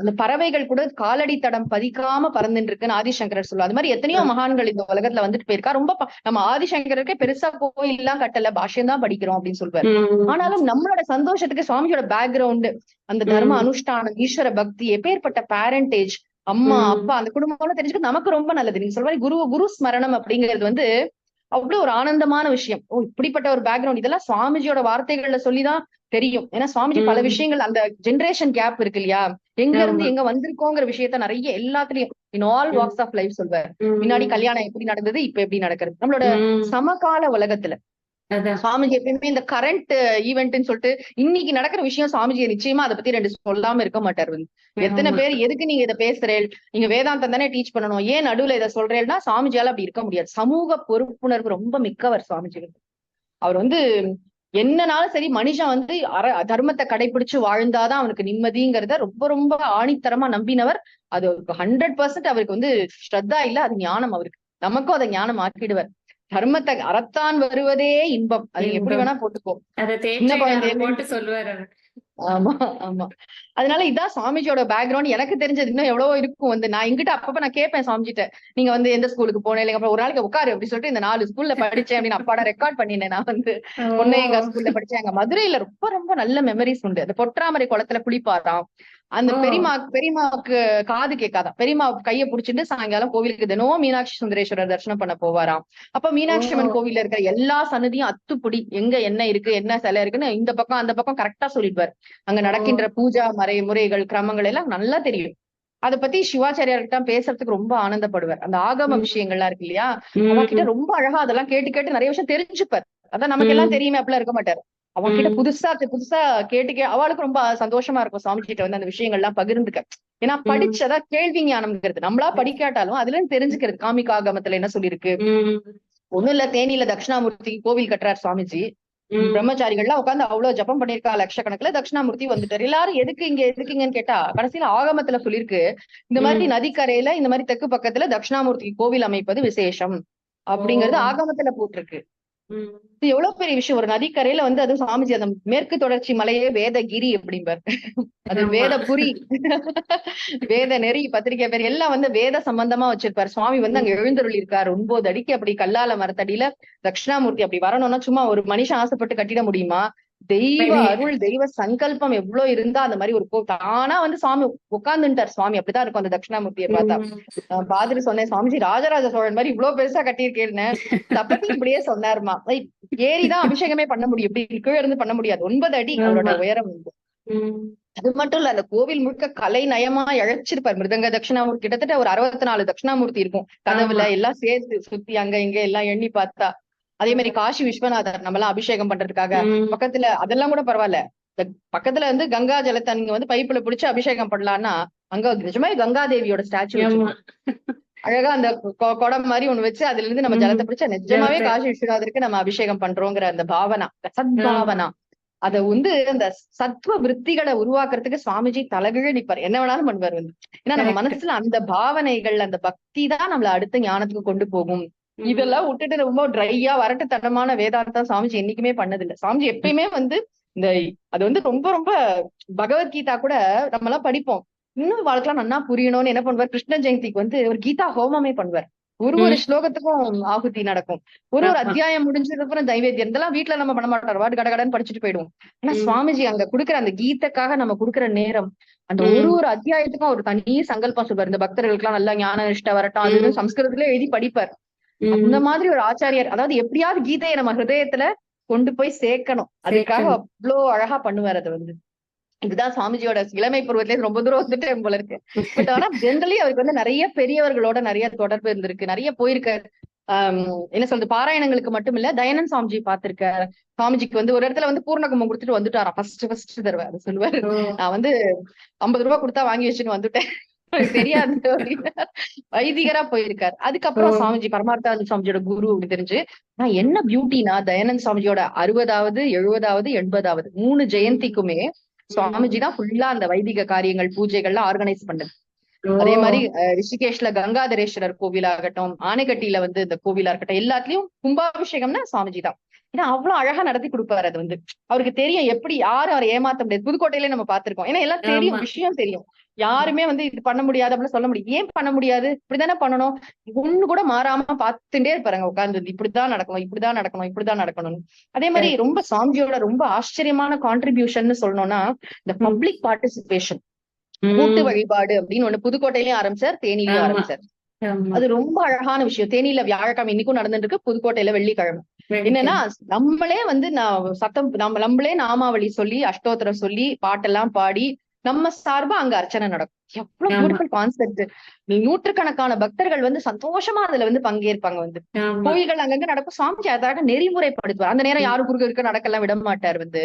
அந்த பறவைகள் கூட காலடி தடம் பதிக்காம பறந்துட்டு இருக்குன்னு ஆதிசங்கரர் சொல்லுவார். அது மாதிரி எத்தனையோ மகான்கள் இந்த உலகத்துல வந்துட்டு போயிருக்கா. ரொம்ப நம்ம ஆதிசங்கரருக்கே பெருசா கோயில் எல்லாம் கட்டல, பாஷ்யம் தான் படிக்கிறோம் அப்படின்னு சொல்லுவாரு. ஆனாலும் நம்மளோட சந்தோஷத்துக்கு சுவாமியோட பேக்ரவுண்ட், அந்த தர்ம அனுஷ்டானம், ஈஸ்வர பக்தி, எப்பேற்பட்ட பேரண்டேஜ், அம்மா அப்பா அந்த குடும்பம் தெரிஞ்சுக்க நமக்கு ரொம்ப நல்லது. நீங்க சொல்ற குரு ஸ்மரணம் அப்படிங்கிறது வந்து அவ்வளவு ஒரு ஆனந்தமான விஷயம். ஓ, இப்படிப்பட்ட ஒரு பேக்ரவுண்ட், இதெல்லாம் சுவாமிஜியோட வார்த்தைகள்ல சொல்லிதான் தெரியும். ஏன்னா சுவாமிஜி பல விஷயங்கள், அந்த ஜெனரேஷன் கேப் இருக்கு இல்லையா, எங்க இருந்து எங்க வந்திருக்கோங்கிற விஷயத்த நிறைய எல்லாத்துலயும் in all walks of life சொல்வார். முன்னாடி கல்யாணம் எப்படி நடந்தது, இப்ப எப்படி நடக்கிறது, நம்மளோட சமகால உலகத்துல சுவாமிஜி எப்பயுமே இந்த கரண்ட் ஈவெண்ட்னு சொல்லிட்டு இன்னைக்கு நடக்கிற விஷயம் சுவாமிஜி நிச்சயமா அதை பத்தி 2 சொல்லாம இருக்க மாட்டார் வந்து. எத்தனை பேர் எதுக்கு நீங்க இதை பேசுறேன், நீங்க வேதாந்தம் தானே டீச் பண்ணணும், ஏன் நடுவுல இதை சொல்றேன்னா சுவாமிஜியால அப்படி இருக்க முடியாது. சமூக பொறுப்புணர்வு ரொம்ப மிக்கவர் சுவாமிஜி. அவர் வந்து என்னனாலும் சரி, மனுஷன் வந்து தர்மத்தை கடைபிடிச்சு வாழ்ந்தாதான் அவனுக்கு நிம்மதிங்கிறத ரொம்ப ரொம்ப ஆணித்தரமா நம்பினவர். அது 100% அவருக்கு வந்து ஸ்ரத்தா இல்ல, அது ஞானம். அவருக்கு நமக்கும் அதை ஞானம் ஆக்கிடுவார். தர்மத்தை அறத்தான் வருவதே இன்பம், அது எப்படி வேணா போட்டுக்கோ, சொல்லுவாரு. ஆமா ஆமா. அதனால இதான் சுவாமிஜியோட பேக்ரவுண்ட். எனக்கு தெரிஞ்சது இன்னும் எவ்வளவோ இருக்கும் வந்து. நான் எங்கிட்ட அப்பப்ப நான் கேட்பேன் சுவாமிஜிட்ட, நீங்க வந்து எந்த ஸ்கூலுக்கு போனேன், இல்லைங்க அப்புறம் ஒரு நாளைக்கு உட்காரு அப்படி சொல்லிட்டு இந்த 4 ஸ்கூல்ல படிச்சேன் அப்படின்னு அப்பாட ரெக்கார்ட் பண்ணினேன். நான் வந்து பொண்ணு எங்க ஸ்கூல்ல படிச்சேன், எங்க மதுரையில ரொம்ப ரொம்ப நல்ல மெமரிஸ் உண்டு. அந்த பொற்றாமரை குளத்துல குளிப்பாராம், அந்த பெரியமாவுக்கு காது கேட்காதான், பெரியமா கையை புடிச்சிட்டு சாயங்காலம் கோவிலுக்கு தினமும் மீனாட்சி சுந்தரேஸ்வரர் தரிசனம் பண்ண போவாராம். அப்ப மீனாட்சி அம்மன் கோவில்ல இருக்கிற எல்லா சன்னதியும் அத்துப்படி எங்க என்ன இருக்கு, என்ன சிலை இருக்குன்னு இந்த பக்கம் அந்த பக்கம் கரெக்டா சொல்லிடுவார். அங்க நடக்கின்ற பூஜா முறைகள் கிரமங்கள் எல்லாம் நல்லா தெரியும். அதை பத்தி சிவாச்சாரியார்கிட்ட பேசுறதுக்கு ரொம்ப ஆனந்தப்படுவார். அந்த ஆகம விஷயங்கள்லாம் இருக்கு இல்லையா, அவகிட்ட ரொம்ப அழகா அதெல்லாம் கேட்டு நிறைய விஷயம் தெரிஞ்சுப்பார். அதான் நமக்கு எல்லாம் தெரியுமே அப்படிலாம் இருக்க மாட்டாரு. அவங்க கிட்ட புதுசா கேட்டு அவளுக்கு ரொம்ப சந்தோஷமா இருக்கும் சுவாமி கிட்ட வந்து அந்த விஷயங்கள் எல்லாம் பகிர்ந்துக்க. ஏன்னா படிச்சதா கேள்வி ஞானம்ங்கிறது நம்மளா படிக்காட்டாலும் அதுல இருந்து தெரிஞ்சுக்கிறது. காமிகாகமத்துல என்ன சொல்லியிருக்கு, ஒண்ணும் இல்ல, தேனியில தட்சிணாமூர்த்திக்கு கோவில் கட்டுறார் சுவாமிஜி. பிரம்மச்சாரிகள்லாம் உட்காந்து அவ்வளவு ஜபம் பண்ணிருக்கா, லட்சக்கணக்குல தட்சிணாமூர்த்தி வந்துட்டாரு. எல்லாரும் எதுக்குங்கன்னு கேட்டா கடைசியில ஆகமத்துல சொல்லியிருக்கு, இந்த மாதிரி நதிக்கரையில இந்த மாதிரி தெற்கு பக்கத்துல தட்சிணாமூர்த்திக்கு கோவில் அமைப்பது விசேஷம் அப்படிங்கிறது ஆகமத்துல போட்டிருக்கு. இது எவ்வளவு பெரிய விஷயம். ஒரு நதிக்கரையில வந்து அது சாமிஜி அந்த மேற்கு தொடர்ச்சி மலையே வேதகிரி அப்படிம்பார். அது வேதபுரி, வேத நெறி, பத்திரிகை பேர் எல்லாம் வந்து வேத சம்பந்தமா வச்சிருப்பாரு. சுவாமி வந்து அங்க எழுந்தருளி இருக்காரு 9 அடிக்கு. அப்படி கல்லால மரத்தடியில தட்சிணாமூர்த்தி அப்படி வரணும்னா சும்மா ஒரு மனுஷன் ஆசைப்பட்டு கட்டிட முடியுமா? தெய்வ அருள், தெய்வ சங்கல்பம் எவ்வளவு இருந்தா அந்த மாதிரி ஒரு தானா வந்து சுவாமி உட்கார்ந்துட்டார். சுவாமி அப்படிதான் இருக்கும் அந்த தட்சிணாமூர்த்தியை பார்த்தா. பாத்துட்டு சொன்னேன், சுவாமிஜி ராஜராஜ சோழன் மாதிரி இவ்வளவு பெருசா கட்டியிருக்கேன்னு. தப்பத்தி இப்படியே சொன்னாருமா. ஏறிதான் அபிஷேகமே பண்ண முடியும், இப்படி கீழே இருந்து பண்ண முடியாது. 9 அடி அவரோட உயரம். அது மட்டும் இல்ல, அந்த கோவில் முழுக்க கலை நயமா இழைச்சிருப்பாரு. மிருதங்க தட்சிணாமூர்த்தி கிட்டத்தட்ட ஒரு 64 தட்சிணாமூர்த்தி இருக்கும். கதவுல எல்லாம் சேர்த்து சுத்தி அங்க இங்க எல்லாம் எண்ணி பார்த்தா. அதே மாதிரி காசி விஸ்வநாதர் நம்ம எல்லாம் அபிஷேகம் பண்றதுக்காக பக்கத்துல, அதெல்லாம் கூட பரவாயில்ல, பக்கத்துல வந்து கங்கா ஜலத்தை நீங்க வந்து பைப்புல பிடிச்சு அபிஷேகம் பண்ணலாம்னா அங்க நிஜமே கங்கா தேவியோட ஸ்டாச்சு அழகா அந்த குடம் மாதிரி ஒண்ணு வச்சு அதுல இருந்து நம்ம ஜலத்தை பிடிச்சா நிஜமாவே காசி விஸ்வநாதருக்கு நம்ம அபிஷேகம் பண்றோங்கிற அந்த பாவனா, சத்பாவனா, அத வந்து அந்த சத்வ விற்த்திகளை உருவாக்குறதுக்கு சுவாமிஜி தலகிழ நிப்பார். என்ன வேணாலும் பண்ணுவார் வந்து. ஏன்னா நம்ம மனசுல அந்த பாவனைகள், அந்த பக்தி தான் நம்மள அடுத்த ஞானத்துக்கு கொண்டு போகும். இதெல்லாம் விட்டுட்டு ரொம்ப ட்ரையா வரட்டு தடமான வேதாந்தம் சாமிஜி என்னைக்குமே பண்ணதில்லை. சாமிஜி எப்பயுமே வந்து இந்த அது வந்து ரொம்ப ரொம்ப பகவத்கீதா கூட நம்ம எல்லாம் படிப்போம், இன்னும் வாழ்க்கைலாம் நன்னா புரியணும்னு என்ன பண்ணுவார், கிருஷ்ண ஜெயந்திக்கு வந்து ஒரு கீதா ஹோமமே பண்ணுவார். ஒரு ஸ்லோகத்துக்கும் ஆகுதி நடக்கும். ஒரு அத்தியாயம் முடிஞ்சதுக்கு அப்புறம் தைவேத்தியம். இதெல்லாம் வீட்டுல நம்ம பண்ண மாட்டோம், வாட்டு கடகடன்னு படிச்சுட்டு போயிடுவோம். ஆனா சுவாமிஜி அங்க குடுக்குற அந்த கீதைக்காக நம்ம குடுக்குற நேரம், அந்த ஒரு அத்தியாயத்துக்கும் ஒரு தனி சங்கல்பம் சொல்வார். இந்த பக்தர்களுக்கு எல்லாம் நல்லா ஞான நிஷ்டை வரட்டும், அதுன்னு சம்ஸ்கிருதத்துல எழுதி படிப்பார். அந்த மாதிரி ஒரு ஆச்சாரியார், அதாவது எப்படியாவது கீதையை நம்ம ஹிருதயத்துல கொண்டு போய் சேர்க்கணும், அதுக்காக அவ்வளோ அழகா பண்ணுவார். அது வந்து இதுதான் சுவாமிஜியோட இளமை பருவத்திலே ரொம்ப தூரம் வந்துட்டேன் போல இருக்கு. பட் ஆனா ஜெனரலி அவருக்கு வந்து நிறைய பெரியவர்களோட நிறைய தொடர்பு இருந்திருக்கு, நிறைய போயிருக்காரு. என்ன சொல்றது, பாராயணங்களுக்கு மட்டும் இல்ல, தயானந்த் சாமிஜி பாத்திருக்காரு. சுவாமிஜிக்கு வந்து ஒரு இடத்துல வந்து பூர்ணகுமம் கொடுத்துட்டு வந்துட்டாராம் ஃபர்ஸ்ட் தடவை. அது சொல்லுவாரு, நான் வந்து 50 ரூபாய் கொடுத்தா வாங்கி வச்சுன்னு வந்துட்டேன், தெரியாது அப்படின்னு வைதிகரா போயிருக்காரு. அதுக்கப்புறம் சாமிஜி பரமார்த்தானந்த சாமிஜியோட குரு அப்படி தெரிஞ்சு. ஆனா என்ன பியூட்டினா, தயானந்த் சாமிஜியோட 60வது 70வது 80வது 3 ஜெயந்திக்குமே சுவாமிஜி தான் ஃபுல்லா அந்த வைதிக காரியங்கள் பூஜைகள்லாம் ஆர்கனைஸ் பண்ணது. அதே மாதிரி ரிஷிகேஷ்ல கங்காதரேஸ்வரர் கோவிலாகட்டும், ஆனைக்கட்டியில வந்து இந்த கோவிலா இருக்கட்டும், எல்லாத்துலயும் கும்பாபிஷேகம்னா சுவாமிஜி தான். ஏன்னா அவ்வளவு அழகா நடத்தி கொடுப்பாரு. அது வந்து அவருக்கு தெரியும் எப்படி யாரும் அவரை ஏமாத்த முடியாது. புதுக்கோட்டையிலே நம்ம பாத்திருக்கோம், ஏன்னா எல்லாம் தெரியும், விஷயம் தெரியும். யாருமே வந்து இது பண்ண முடியாது அப்படின்னு சொல்ல முடியும். ஏன் பண்ண முடியாது, இப்படித்தானே பண்ணணும், ஒண்ணு கூட மாறாம பாத்துட்டே இருப்பாருங்க உட்கார்ந்து, இப்படிதான் நடக்கணும், இப்படிதான் நடக்கணும், இப்படிதான் நடக்கணும். அதே மாதிரி ரொம்ப சாமிஜியோட ரொம்ப ஆச்சரியமான கான்ட்ரிபியூஷன் சொல்லணும்னா இந்த பப்ளிக் பார்ட்டிசிபேஷன், கூட்டு வழிபாடு அப்படின்னு ஒண்ணு புதுக்கோட்டையிலயும் ஆரம்பிச்சார், தேனிலையும் ஆரம்பிச்சார். அது ரொம்ப அழகான விஷயம். தேனியில வியாழக்கிழமை இன்னைக்கும் நடந்துட்டு இருக்கு, புதுக்கோட்டையில வெள்ளிக்கிழமை. என்னன்னா நம்மளே வந்து நம்மளே நாமாவளி சொல்லி அஷ்டோத்திரம் சொல்லி பாட்டெல்லாம் பாடி நம்ம சார்பா அங்க அர்ச்சனை நடக்கும். எவ்வளவு பியூட்டிஃபுல் கான்செப்ட். நூற்றுக்கணக்கான பக்தர்கள் வந்து சந்தோஷமா அதுல வந்து பங்கேற்பாங்க. வந்து கோயில்கள் அங்கங்க நடக்கும். சாமிஜி அதாக நெறிமுறைப்படுத்துவார். அந்த நேரம் யாரும் குறுக்க இருக்க நடக்கலாம் விட மாட்டார். வந்து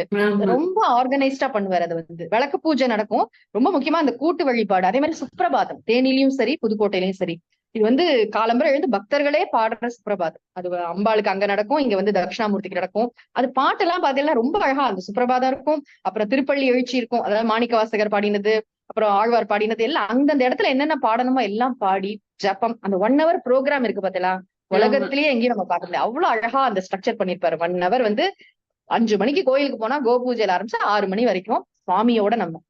ரொம்ப ஆர்கனைஸ்டா பண்ணுவார். அது வந்து விளக்கு பூஜை நடக்கும். ரொம்ப முக்கியமா அந்த கூட்டு வழிபாடு. அதே மாதிரி சுப்பிரபாதம் தேனிலையும் சரி புதுக்கோட்டையிலயும் சரி, இது வந்து காலம்பரை எழுந்து பக்தர்களே பாடுற சுப்பிரபாதம். அது அம்பாளுக்கு அங்க நடக்கும், இங்க வந்து தட்சிணாமூர்த்திக்கு நடக்கும். அது பாட்டு எல்லாம் பாத்தீங்கன்னா ரொம்ப அழகா அந்த சுப்பிரபாதம் இருக்கும். அப்புறம் திருப்பள்ளி எழுச்சி இருக்கும், அதாவது மாணிக்க வாசகர் பாடினது, அப்புறம் ஆழ்வார் பாடினது எல்லாம் அந்தந்த இடத்துல என்னென்ன பாடணுமோ எல்லாம் பாடி ஜப்பம். அந்த 1 hour ப்ரோக்ராம் இருக்கு பாத்தீங்களா, உலகத்திலேயே எங்கேயும் நம்ம பார்க்க முடியாது. அவ்வளவு அழகா அந்த ஸ்ட்ரக்சர் பண்ணிருப்பாரு. 1 hour வந்து 5 மணிக்கு கோயிலுக்கு போனா கோபூஜையில ஆரம்பிச்சா 6 மணி வரைக்கும் சுவாமியோட நம்ம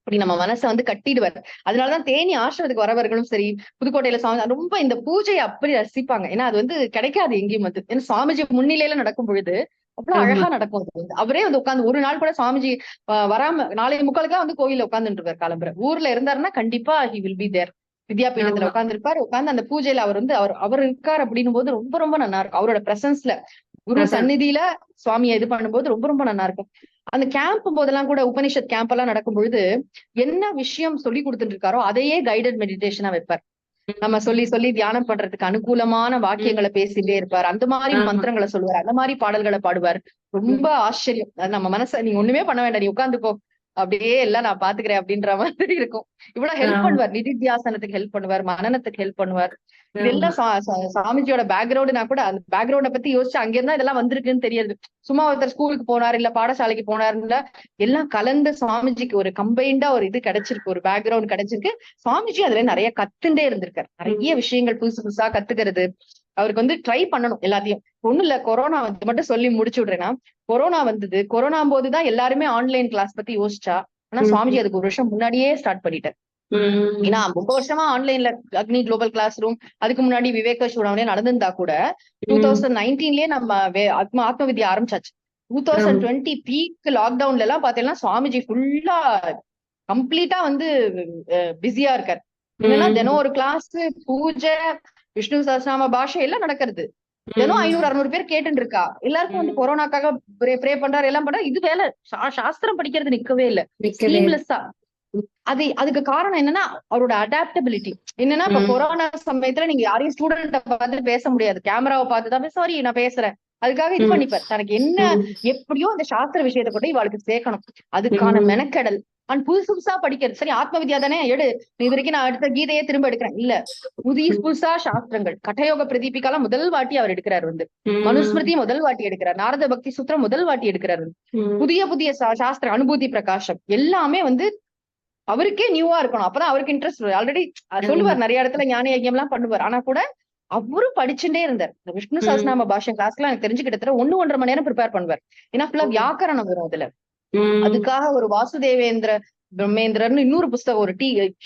அப்படி நம்ம மனசை வந்து கட்டிடுவார். அதனாலதான் தேனி ஆசிரமத்துக்கு வரவர்களும் சரி, புதுக்கோட்டையில சுவாமி ரொம்ப இந்த பூஜையை அப்படி ரசிப்பாங்க. ஏன்னா அது வந்து கிடைக்காது எங்கேயும். வந்து ஏன்னா சுவாமிஜி முன்னிலையில நடக்கும் பொழுது அவ்வளவு அழகா நடக்கும். அது வந்து அவரே வந்து உட்காந்து ஒரு நாள் கூட சுவாமிஜி வராம 4:45 வந்து கோயில்ல உட்கார்ந்துட்டு இருப்பார். காலம்புரை ஊர்ல இருந்தாருன்னா கண்டிப்பா ஹி வில் பி தேர். வித்யாபீடத்துல உட்கார்ந்து இருப்பாரு. உட்கார்ந்து அந்த பூஜையில அவர் வந்து அவர் இருக்காரு அப்படின்னும் போது ரொம்ப ரொம்ப நல்லா இருக்கும். அவரோட பிரசன்ஸ்ல குரு சந்நிதியில சுவாமியை இது பண்ணும்போது ரொம்ப ரொம்ப நல்லா இருக்கும். அந்த கேம்ப் போதெல்லாம் கூட உபனிஷத் கேம்ப் எல்லாம் நடக்கும் பொழுது என்ன விஷயம் சொல்லி கொடுத்துட்டு இருக்காரோ அதையே கைடட் மெடிடேஷனா வைப்பார். நம்ம சொல்லி சொல்லி தியானம் பண்றதுக்கு அனுகூலமான வாக்கியங்களை பேசிட்டே இருப்பார். அந்த மாதிரி மந்திரங்களை சொல்லுவார், அந்த மாதிரி பாடல்களை பாடுவார். ரொம்ப ஆச்சரியம். அது நம்ம மனசை நீ ஒண்ணுமே பண்ண வேண்டாம், நீ உட்காந்துக்கோ, அப்படியே எல்லாம் நான் பாத்துக்கிறேன் அப்படின்ற மாதிரி இருக்கும். இவ்வளவு ஹெல்ப் பண்ணுவார். நிதித்தியாசனத்துக்கு ஹெல்ப் பண்ணுவார், மனநத்துக்கு ஹெல்ப் பண்ணுவார். இதெல்லாம் சாமிஜியோட பேக்ரவுண்ட். கூட அந்த பேக்ரவுண்ட பத்தி யோசிச்சு அங்கிருந்தா இதெல்லாம் வந்திருக்குன்னு தெரியாது. சும்மா ஒருத்தர் ஸ்கூலுக்கு போனார் இல்ல பாடசாலைக்கு போனாருல எல்லாம் கலந்து சுவாமிஜிக்கு ஒரு கம்பைண்டா ஒரு இது கிடைச்சிருக்கு, ஒரு பேக்ரவுண்ட் கிடைச்சிருக்கு. சுவாமிஜி அதுல நிறைய கத்துண்டே இருந்திருக்காரு. நிறைய விஷயங்கள் புதுசு புதுசா கத்துக்கிறது. அவருக்கு வந்து ட்ரை பண்ணணும் எல்லாத்தையும். ஒண்ணும் இல்ல, கொரோனா வந்து மட்டும் சொல்லி முடிச்சு விடுறேன்னா, கொரோனா வந்தது. கொரோனா போதுதான் எல்லாருமே ஆன்லைன் கிளாஸ் பத்தி யோசிச்சா. ஆனா சுவாமிஜி அதுக்கு ஒரு வருஷம் முன்னாடியே ஸ்டார்ட் பண்ணிட்டார். ஏன்னா ரொம்ப வருஷமா ஆன்லைன்ல அக்னி குளோபல் கிளாஸ் ரூம், அதுக்கு முன்னாடி விவேக சூடாமலே நடந்திருந்தா கூட 2019லயே நம்ம ஆத்ம வித்யா ஆரம்பிச்சாச்சு. 2020 பீக் லாக்டவுன்ல எல்லாம் பாத்தீங்கன்னா சுவாமிஜி ஃபுல்லா கம்ப்ளீட்டா வந்து பிஸியா இருக்காரு. என்னன்னா தினம் ஒரு கிளாஸ், பூஜை, விஷ்ணு சஹஸ்ரநாம பாஷை எல்லாம் நடக்கிறது. தினம் 500-600 பேர் கேட்டுட்டு இருக்கா. எல்லாருக்கும் வந்து கொரோனாக்காக ப்ரே பண்றாரு, எல்லாம் பண்றாரு. இது வேலை சாஸ்திரம் படிக்கிறது நிக்கவே இல்ல, சீம்லெஸ்ஸா. அதுக்கு காரணம் என்னன்னா அவரோட அடாப்டபிலிட்டி. என்னன்னா இப்ப கொரோனா சமயத்துல நீங்க யாரையும் ஸ்டூடெண்ட பார்த்து பேச முடியாது, கேமராவை பார்த்துதான் சாரி நான் பேசுறேன் அதுக்காக இது பண்ணிப்பார். தனக்கு என்ன எப்படியோ அந்த சாஸ்திர விஷயத்தை கூட இவாளுக்கு சேர்க்கணும், அதுக்கான மெனக்கெடல். அண்ட் புதுசு புதுசா படிக்கிறது. சரி ஆத்ம வித்யா தானே எடு, இது வரைக்கும் நான் அடுத்த கீதையே திரும்ப எடுக்கிறேன் இல்ல, புதுசா சாஸ்திரங்கள். கட்டயோக பிரதீபிகாலாம் முதல் வாட்டி அவர் எடுக்கிறார் வந்து, மனுஸ்மிருதி முதல் வாட்டி எடுக்கிறார், நாரத பக்தி சூத்திரம் முதல் வாட்டி எடுக்கிறார். புதிய புதிய சாஸ்திர அனுபூதி பிரகாசம் எல்லாமே வந்து அவருக்கே நியூவா இருக்கணும், அப்பதான் அவருக்கு இன்ட்ரெஸ்ட். ஆல்ரெடி சொல்லுவார் நிறைய இடத்துல ஞான யஜ்யம் எல்லாம் பண்ணுவார். ஆனா கூட அவரும் படிச்சுட்டே இருந்தார். இந்த விஷ்ணு சஹஸ்ரநாம பாஷ்யம் கிளாஸ்க்கு எனக்கு தெரிஞ்சு கிட்டத்தட்ட 1-1.5 மணி நேரம் ப்ரிப்பேர் பண்ணுவார். ஏன்னா ஃபுல்லா வியாக்கரணம் வரும் அதுல. அதுக்காக ஒரு வாசுதேவேந்திர பிரம்மேந்திரர்னு இன்னொரு புஸ்தகம், ஒரு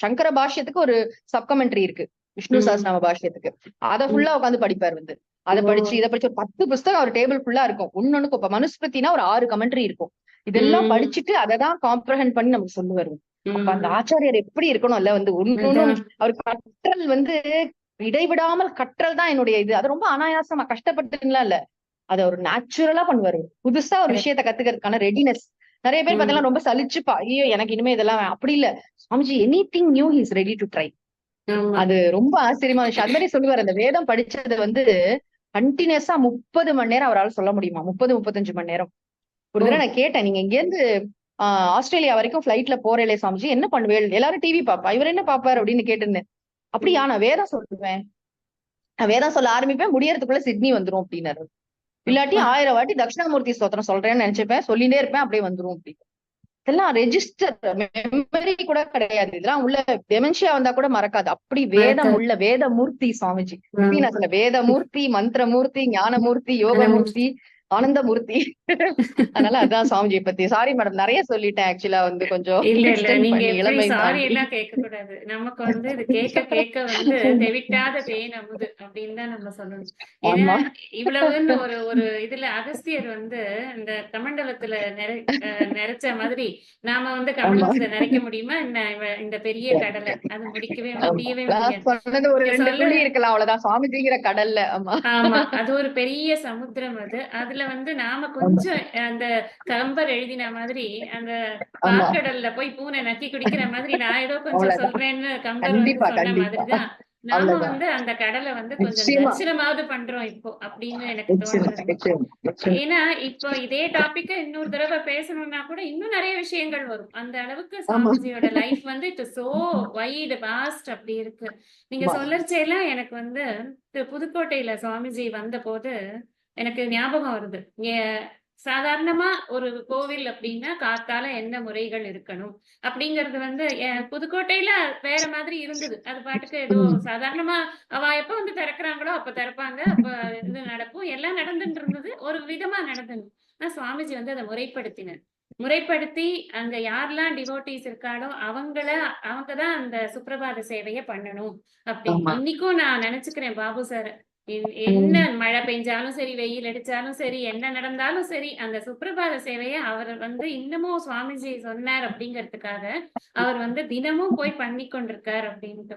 சங்கர பாஷ்யத்துக்கு ஒரு சப்கமெண்ட்ரி இருக்கு விஷ்ணு சஹஸ்ரநாம பாஷ்யத்துக்கு. அதை ஃபுல்லா உட்காந்து படிப்பார் வந்து. அதை படிச்சு இதை படிச்சு ஒரு 10 புஸ்தகம் அவர் டேபிள் ஃபுல்லா இருக்கும். ஒன்னொன்னுக்கு இப்ப மனுஸ்மிருதினா ஒரு 6 கமெண்ட்ரி இருக்கும். இதெல்லாம் படிச்சுட்டு அதை தான் காம்ப்ரஹெண்ட் பண்ணி நமக்கு சொல்லுவாரு. அப்ப அந்த ஆச்சாரியர் எப்படி இருக்கணும் இல்ல வந்து ஒன்னும் அவர் கற்றல் வந்து இடைவிடாமல் கற்றல் தான் என்னுடைய இது. அது ரொம்ப அனாயாசமா கஷ்டப்பட்டுங்களா இல்ல, அதை ஒரு நேச்சுரலா பண்ணுவாரு. புதுசா ஒரு விஷயத்த கத்துக்கிறதுக்கான ரெடினஸ். நிறைய பேர் பார்த்தீங்கன்னா ரொம்ப சலிச்சுப்பா, ஐயோ எனக்கு இனிமே இதெல்லாம் அப்படி இல்ல. Swamiji anything new he is ready to try. அது ரொம்ப ஆச்சரியமான விஷயம். அது மாதிரி சொல்லுவாரு, அந்த வேதம் படிச்சது வந்து கண்டினியூஸா 30 மணி நேரம் அவரால் சொல்ல முடியுமா, 30-35 மணி நேரம். ஒரு தடவை நான் கேட்டேன், நீங்க இங்க இருந்து ஆஸ்திரேலியா வரைக்கும் பிளைட்ல போறேலே சுவாமிஜி என்ன பண்ணுவேன், எல்லாரும் டிவி பாப்பா, இவர் என்ன பாப்பாரு அப்படின்னு கேட்டிருந்தேன். அப்படியா, நான் வேதம் சொல்லுவேன், நான் வேதம் சொல்ல ஆரம்பிப்பேன், முடியறதுக்குள்ள சிட்னி வந்துரும் அப்படின்னாரு. இல்லாட்டி 1000 வாட்டி தட்சிணாமூர்த்தி ஸ்தோத்திரம் சொல்றேன்னு நினைச்சுப்பேன், சொல்லிட்டே இருப்பேன், அப்படியே வந்துரும் அப்படி. இதெல்லாம் ரெஜிஸ்டர் மெமரி கூட கிடையாது. இதெல்லாம் உள்ள டெமென்ஷியா வந்தா கூட மறக்காது. அப்படி வேதம் உள்ள வேதமூர்த்தி சுவாமிஜி. நான் சொல்ல வேதமூர்த்தி, மந்திரமூர்த்தி, ஞானமூர்த்தி, யோகமூர்த்தி, ஆனந்தமூர்த்தி. அதனால அதான் சுவாமிஜி பத்தி. சாரி மேடம், நிறைய சொல்லிட்டேன் ஆக்சுவலா வந்து கொஞ்சம் இல்ல இல்ல, நீங்க எப்படி சாரி எல்லாம் கேட்க கூடாது. நமக்கு வந்து இது கேட்க கேட்க வந்து தெவிட்டாத தேன் அமுது அப்படின்னு தான் நம்ம சொல்லணும். ஏன்னா இவ்வளவுன்னு ஒரு ஒரு இதுல அகஸ்தியர் வந்து இந்த கமண்டலத்துல நிறைச்ச மாதிரி நாம வந்து கமண்டலத்துல நிறைக்க முடியுமா என்ன? இந்த பெரிய கடலை அது முடியவே முடியாது. ஒரு 2 துளி இருக்கலாம் அவ்வளவுதான் சுவாமிஜிங்கிற கடல்ல. ஆமா, அது ஒரு பெரிய சமுத்திரம். அதுல வந்து நாம கொஞ்சம் அந்த கம்பர் எழுதின மாதிரி அந்த பாற்கடல்ல போய் பூனை நக்கி குடிக்கிற மாதிரி நான் ஏதோ கொஞ்சம் சொல்றேன்னு கம்பர் வந்து சொன்ன மாதிரிதான் நாம வந்து அந்த கடலை வந்து கொஞ்சம் தரிசனமாவது பண்றோம் இப்போ அப்படின்னு எனக்கு தோணுது. ஏன்னா இப்போ இதே டாபிக்க இன்னொரு தடவை பேசணும்னா கூட இன்னும் நிறைய விஷயங்கள் வரும். அந்த அளவுக்கு சுவாமிஜியோட லைஃப் வந்து இட்ஸ் சோ வைட் வாஸ்ட் அப்படி இருக்கு. நீங்க சொல்லச்சேலாம் எனக்கு வந்து புதுக்கோட்டையில சுவாமிஜி வந்த போது எனக்கு ஞாபகம் வருது. சாதாரணமா ஒரு கோவில் அப்படின்னா காத்தால என்ன முறைகள் இருக்கணும் அப்படிங்கறது வந்து புதுக்கோட்டையில வேற மாதிரி இருந்தது. அது பாட்டுக்கு ஏதோ சாதாரணமா அவ எப்ப வந்து திறக்கிறாங்களோ அப்ப திறப்பாங்க, அப்ப இது நடக்கும், எல்லாம் நடந்துட்டு இருந்தது, ஒரு விதமா நடந்தது. ஆனா சுவாமிஜி வந்து அதை முறைப்படுத்தி அங்க யாரெல்லாம் டிவோட்டிஸ் இருக்காளோ அவங்கதான் அந்த சுப்பிரபாத சேவையை பண்ணணும் அப்படின்னு இன்னைக்கும் நான் நினைச்சுக்கிறேன். பாபு சார் என்ன மழை பெஞ்சாலும் சரி, வெயில் அடிச்சாலும் சரி, என்ன நடந்தாலும் சரி, அந்த சுப்பிரபாத சேவையை அவர் வந்து இன்னமும் சுவாமிஜி சொன்னார் அப்படிங்கிறதுக்காக அவர் வந்து தினமும் போய் பண்ணி கொண்டிருக்கார் அப்படின்ட்டு.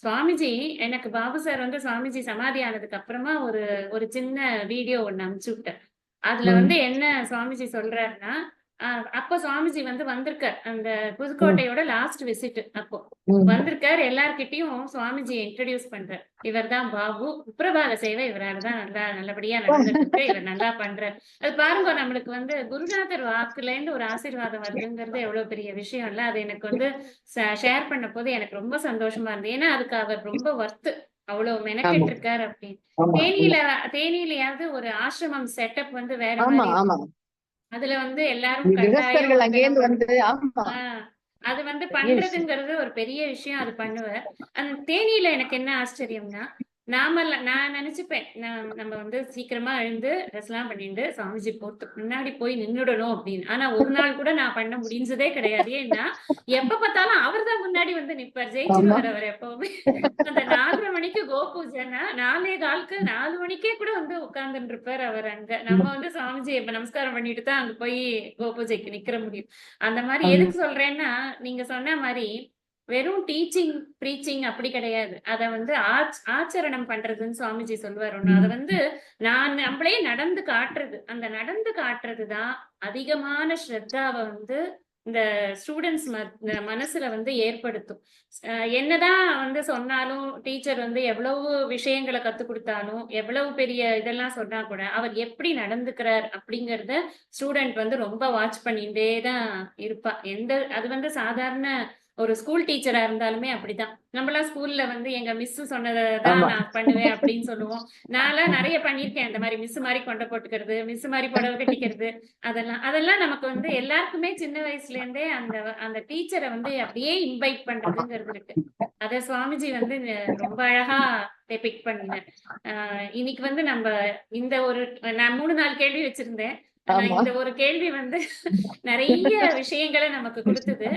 சுவாமிஜி எனக்கு பாபு சார் வந்து சுவாமிஜி சமாதி ஆனதுக்கு அப்புறமா ஒரு ஒரு சின்ன வீடியோ ஒண்ணு அனுப்பிச்சு விட்டார். அதுல வந்து என்ன சுவாமிஜி சொல்றாருன்னா, அப்ப சுவாமிஜி வந்து வந்திருக்கார், அந்த புதுக்கோட்டையோட லாஸ்ட் விசிட் அப்போ வந்திருக்காரு. எல்லார்கிட்டையும் சுவாமிஜி இன்ட்ரடியூஸ் பண்றார், இவர் தான் பாபு, சுப்பிரபாத சேவை இவரால்தான் நல்லபடியா நடந்துருக்கு, இவர் நல்லா பண்றார். அது பாருங்க, நம்மளுக்கு வந்து குருநாதர் வாக்குல இருந்து ஒரு ஆசீர்வாதம் வருதுங்கிறது எவ்வளவு பெரிய விஷயம் இல்ல. அது எனக்கு வந்து ஷேர் பண்ண போது எனக்கு ரொம்ப சந்தோஷமா இருந்தது. ஏன்னா அதுக்கு அவர் ரொம்ப வர்த்து, அவ்வளவு மெனக்கெட்டு இருக்காரு அப்படின்னு. தேனியிலயாவது ஒரு ஆசிரமம் செட்டப் வந்து வேற மாதிரி, அதுல வந்து எல்லாரும் அது வந்து பண்றதுங்கிறது ஒரு பெரிய விஷயம். அது பண்ணுவார். அந்த தேனியில எனக்கு என்ன ஆச்சரியம்னா, நான் நினைச்சுப்பேன், நம்ம வந்து சீக்கிரமா எழுந்து ட்ரெஸ் எல்லாம் பண்ணிட்டு சாமிஜி போட்டு முன்னாடி போய் நின்னுடணும் அப்படின்னு. ஆனா ஒரு நாள் கூட நான் பண்ண முடிஞ்சதே கிடையாது. ஏன்னா எப்ப பார்த்தாலும் அவர்தான் முன்னாடி வந்து நிப்பார், ஜெயிச்சிருவார் அவர் எப்பவுமே. அந்த 4:30 மணிக்கு கோ பூஜைன்னா 4:15க்கு 4 மணிக்கே கூட வந்து உட்கார்ந்துட்டு இருப்பார் அவர் அங்க. நம்ம வந்து சாமிஜி இப்ப நமஸ்காரம் பண்ணிட்டு தான் அங்க போய் கோ பூஜைக்கு நிக்கிற முடியும். அந்த மாதிரி எதுக்கு சொல்றேன்னா, நீங்க சொன்ன மாதிரி வெறும் டீச்சிங் ப்ரீச்சிங் அப்படி கிடையாது. அத வந்து ஆச்சரணம் பண்றதுன்னு சுவாமிஜி சொல்லுவாரு ஒண்ணு. அத வந்து நம்மளே நடந்து காட்டுறது. அந்த நடந்து காட்டுறது தான் அதிகமான ஸ்ரத்தாவ வந்து இந்த ஸ்டூடெண்ட்ஸ் மனசுல வந்து ஏற்படுத்தும். என்னதான் வந்து சொன்னாலும், டீச்சர் வந்து எவ்வளவு விஷயங்களை கத்துக் கொடுத்தாலும், எவ்வளவு பெரிய இதெல்லாம் சொன்னா கூட அவர் எப்படி நடந்துக்கிறார் அப்படிங்கறத ஸ்டூடெண்ட் வந்து ரொம்ப வாட்ச் பண்ணிட்டே தான் இருப்பா. அது வந்து சாதாரண ஒரு ஸ்கூல் டீச்சரா இருந்தாலுமே அப்படிதான். நம்மளாம் ஸ்கூல்ல வந்து எங்க மிஸ் சொன்னதான் நான் பண்ணுவேன் அப்படின்னு சொல்லுவோம். நான்லாம் நிறைய பண்ணியிருக்கேன் அந்த மாதிரி. மிஸ் மாதிரி கொண்டை போட்டுக்கிறது, மிஸ் மாதிரி புடவை கட்டிக்கிறது, அதெல்லாம் நமக்கு வந்து எல்லாருக்குமே சின்ன வயசுல இருந்தே அந்த அந்த டீச்சரை வந்து அப்படியே இன்வைட் பண்றதுங்கிறது இருக்கு. அத சுவாமிஜி வந்து ரொம்ப அழகா டெபிக்ட் பண்ணினார். இன்னைக்கு வந்து நம்ம இந்த நான் 3-4 கேள்வி வச்சிருந்தேன். இந்த ஒரு கேள்வி வந்து நிறைய விஷயங்களை நமக்கு கொடுத்தது.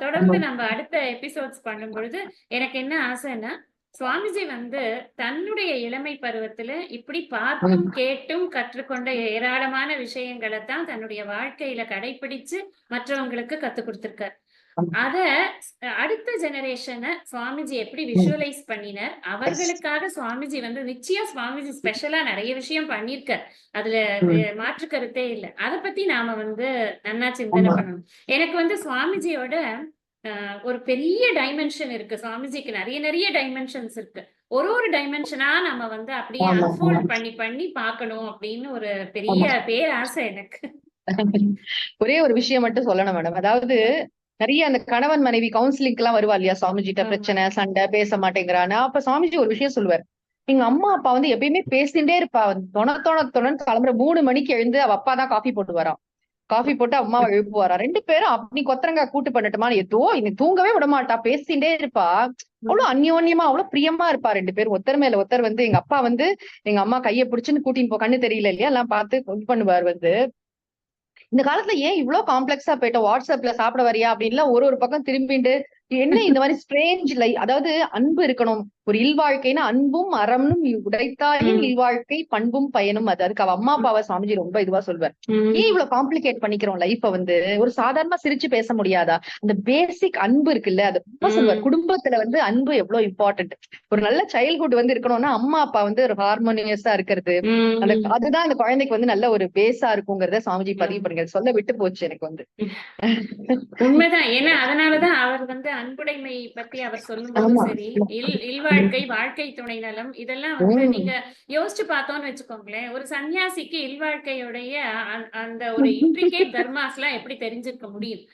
தொடர்ந்து நம்ம அடுத்த எபிசோட்ஸ் பண்ணும் பொழுது எனக்கு என்ன ஆசைன்னா, சுவாமிஜி வந்து தன்னுடைய இளமை பருவத்துல இப்படி பார்த்தும் கேட்டும் கற்றுக்கொண்ட ஏராளமான விஷயங்களை தான் தன்னுடைய வாழ்க்கையில கடைபிடிச்சு மற்றவங்களுக்கு கத்துக் கொடுத்திருக்கார். அத அடுத்த ஜெனரேஷனை சுவாமிஜி எப்படி விஷுவலைஸ் பண்ணினார், அவர்களுக்காக சுவாமிஜி வந்து நிச்சயம் சுவாமிஜி ஸ்பெஷலா நிறைய விஷயம் பண்ணிருக்கார். அதுல மாற்று கருத்தே இல்லை. அதை பத்தி நாம வந்து நன்னா சிந்தனை பண்ணணும். எனக்கு வந்து சுவாமிஜியோட ஒரு பெரிய டைமென்ஷன் இருக்கு. சுவாமிஜிக்கு நிறைய நிறைய டைமென்ஷன்ஸ் இருக்கு. ஒரு டைமென்ஷனா நம்ம வந்து அப்படியே அன்ஃபோல்ட் பண்ணி பண்ணி பார்க்கணும் அப்படின்னு ஒரு பெரிய பேராசை எனக்கு. ஒரே ஒரு விஷயம் மட்டும் சொல்லணும் மேடம். அதாவது நிறைய அந்த கணவன் மனைவி கவுன்சிலிங் எல்லாம் வருவா இல்லையா சுவாமிஜிட்ட, பிரச்சனை சண்டை, பேச மாட்டேங்கிறானா, அப்ப சுவாமிஜி ஒரு விஷயம் சொல்லுவார். எங்க அம்மா அப்பா வந்து எப்பயுமே பேசிட்டே இருப்பா. தொண கிளம்புற 3 மணிக்கு எழுந்து அவ அப்பா தான் காஃபி போட்டு வரான். காஃபி போட்டு அம்மாவை எழுப்புவாரா. 2 பேரும் அப்படி கொத்தரங்கா கூட்டு பண்ணட்டுமான்னு ஏதோ இன்னைக்கு தூங்கவே விட மாட்டா, பேசிட்டே இருப்பா. அவ்வளவு அந்யோன்யமா அவ்வளவு பிரியமா இருப்பா 2 பேரும். ஒருத்தர் மேல ஒருத்தர் வந்து எங்க அப்பா வந்து எங்க அம்மா கையை பிடிச்சுன்னு கூட்டின்னு போ, கண்ணு தெரியல இல்லையா, எல்லாம் பார்த்து இது பண்ணுவார். வந்து இந்த காலத்துல ஏன் இவ்வளவு காம்ப்ளெக்ஸா போயிட்ட, வாட்ஸ்அப்ல சாப்பிட வரியா அப்படின்லாம் ஒரு பக்கம் திரும்பிட்டு என்ன இந்த மாதிரி ஸ்ட்ரேஞ்ச் அதாவது அன்பு இருக்கணும். ஒரு இல்வாழ்க்கைன்னா அன்பும் அறம்னும் உடைத்தாயின் இல்வாழ்க்கை பண்பும் பயனும். அது அதுக்கு அவ அம்மா அப்பாவை சுவாமிஜி ரொம்ப இதுவா சொல்வார். ஏன் இவ்வளவு காம்ப்ளிகேட் பண்ணிக்கிறோம் லைஃப வந்து, ஒரு சாதாரணமா சிரிச்சு பேச முடியாதா? அந்த பேசிக் அன்பு இருக்குல்ல, அது ரொம்ப சொல்வார். குடும்பத்துல வந்து அன்பு எவ்வளவு இம்பார்ட்டன்ட். ஒரு நல்ல சைல்ட்ஹுட் வந்து இருக்கணும்னா அம்மா அப்பா வந்து ஒரு ஹார்மோனியஸா இருக்கிறது, அதுதான் அந்த குழந்தைக்கு வந்து நல்ல ஒரு பேஸா இருக்குங்கிறத சுவாமிஜி பதிவு பண்ணுங்க. சொல்ல விட்டு போச்சு எனக்கு வந்து. உண்மைதான். ஏன்னா அதனாலதான் அவர் வந்து அன்புடைமை பத்தி அவர் சொல்லும்போதும் சரி, இல்வாழ்க்கை, வாழ்க்கை துணை நலம், இதெல்லாம் வந்து நீங்க யோசிச்சு பார்த்தோம்னு வச்சுக்கோங்களேன், ஒரு சன்னியாசிக்கு இல்வாழ்க்கையுடைய அந்த ஒரு இன்ட்ரிகேட் தர்மாஸ் எல்லாம் எப்படி தெரிஞ்சிருக்க முடியும்?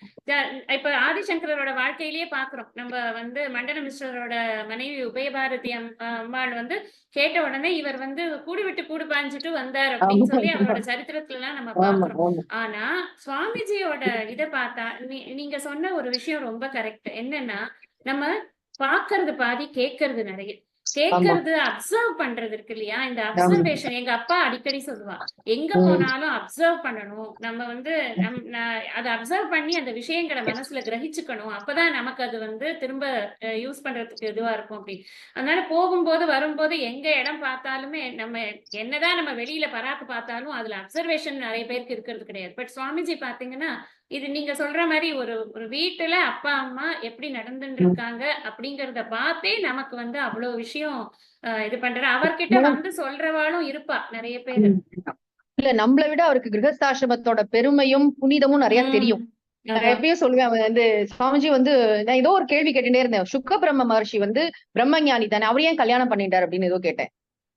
இப்ப ஆதிசங்கரோட வாழ்க்கையிலேயே பாக்குறோம். நம்ம வந்து மண்டன மிஸ்ரரோட மனைவி உபயபாரதி அம்மாள் வந்து கேட்ட உடனே இவர் வந்து கூடு விட்டு கூடு பாஞ்சிட்டு வந்தார் அப்படின்னு சொல்லி அவரோட சரித்திரத்துல எல்லாம் நம்ம பாக்குறோம். ஆனா சுவாமிஜியோட இத பார்த்தா நீங்க சொன்ன ஒரு விஷயம் ரொம்ப கரெக்ட். என்னன்னா, நம்ம பாக்குறது பாதி, கேட்கறது நிறைய. கேட்கறது அப்சர்வ் பண்றது இருக்கு இல்லையா, இந்த அப்சர்வேஷன் எங்க அப்பா அடிக்கடி சொல்லுவா, எங்க போனாலும் அப்சர்வ் பண்ணணும். நம்ம வந்து அதை அப்சர்வ் பண்ணி அந்த விஷயங்களை மனசுல கிரகிச்சுக்கணும். அப்பதான் நமக்கு அது வந்து திரும்ப யூஸ் பண்றதுக்கு இதுவா இருக்கும் அப்படின்னு. அதனால போகும்போது வரும்போது எங்க இடம் பார்த்தாலுமே நம்ம என்னதான் நம்ம வெளியில பராக்கு பார்த்தாலும் அதுல அப்சர்வேஷன் நிறைய பேருக்கு இருக்கிறது கிடையாது. பட் சுவாமிஜி பாத்தீங்கன்னா இது நீங்க சொல்ற மாதிரி ஒரு வீட்டுல அப்பா அம்மா எப்படி நடந்துட்டு இருக்காங்க அப்படிங்கறத பார்த்தே நமக்கு வந்து அவ்வளவு விஷயம் இது பண்ற. அவர்கிட்ட வந்து சொல்றவாளும் இருப்பா நிறைய பேரு. இல்ல நம்மளை விட அவருக்கு கிரகஸ்தாசிரமத்தோட பெருமையும் புனிதமும் நிறைய தெரியும். நான் எப்பயும் சொல்லுவேன், அவன் வந்து சுவாமிஜி வந்து நான் ஏதோ ஒரு கேள்வி கேட்டுட்டே இருந்தேன். சுக்க பிரம்ம மகர்ஷி வந்து பிரம்மஞானி தானே, அவர் ஏன் கல்யாணம் பண்ணிட்டார் அப்படின்னு ஏதோ கேட்டேன்.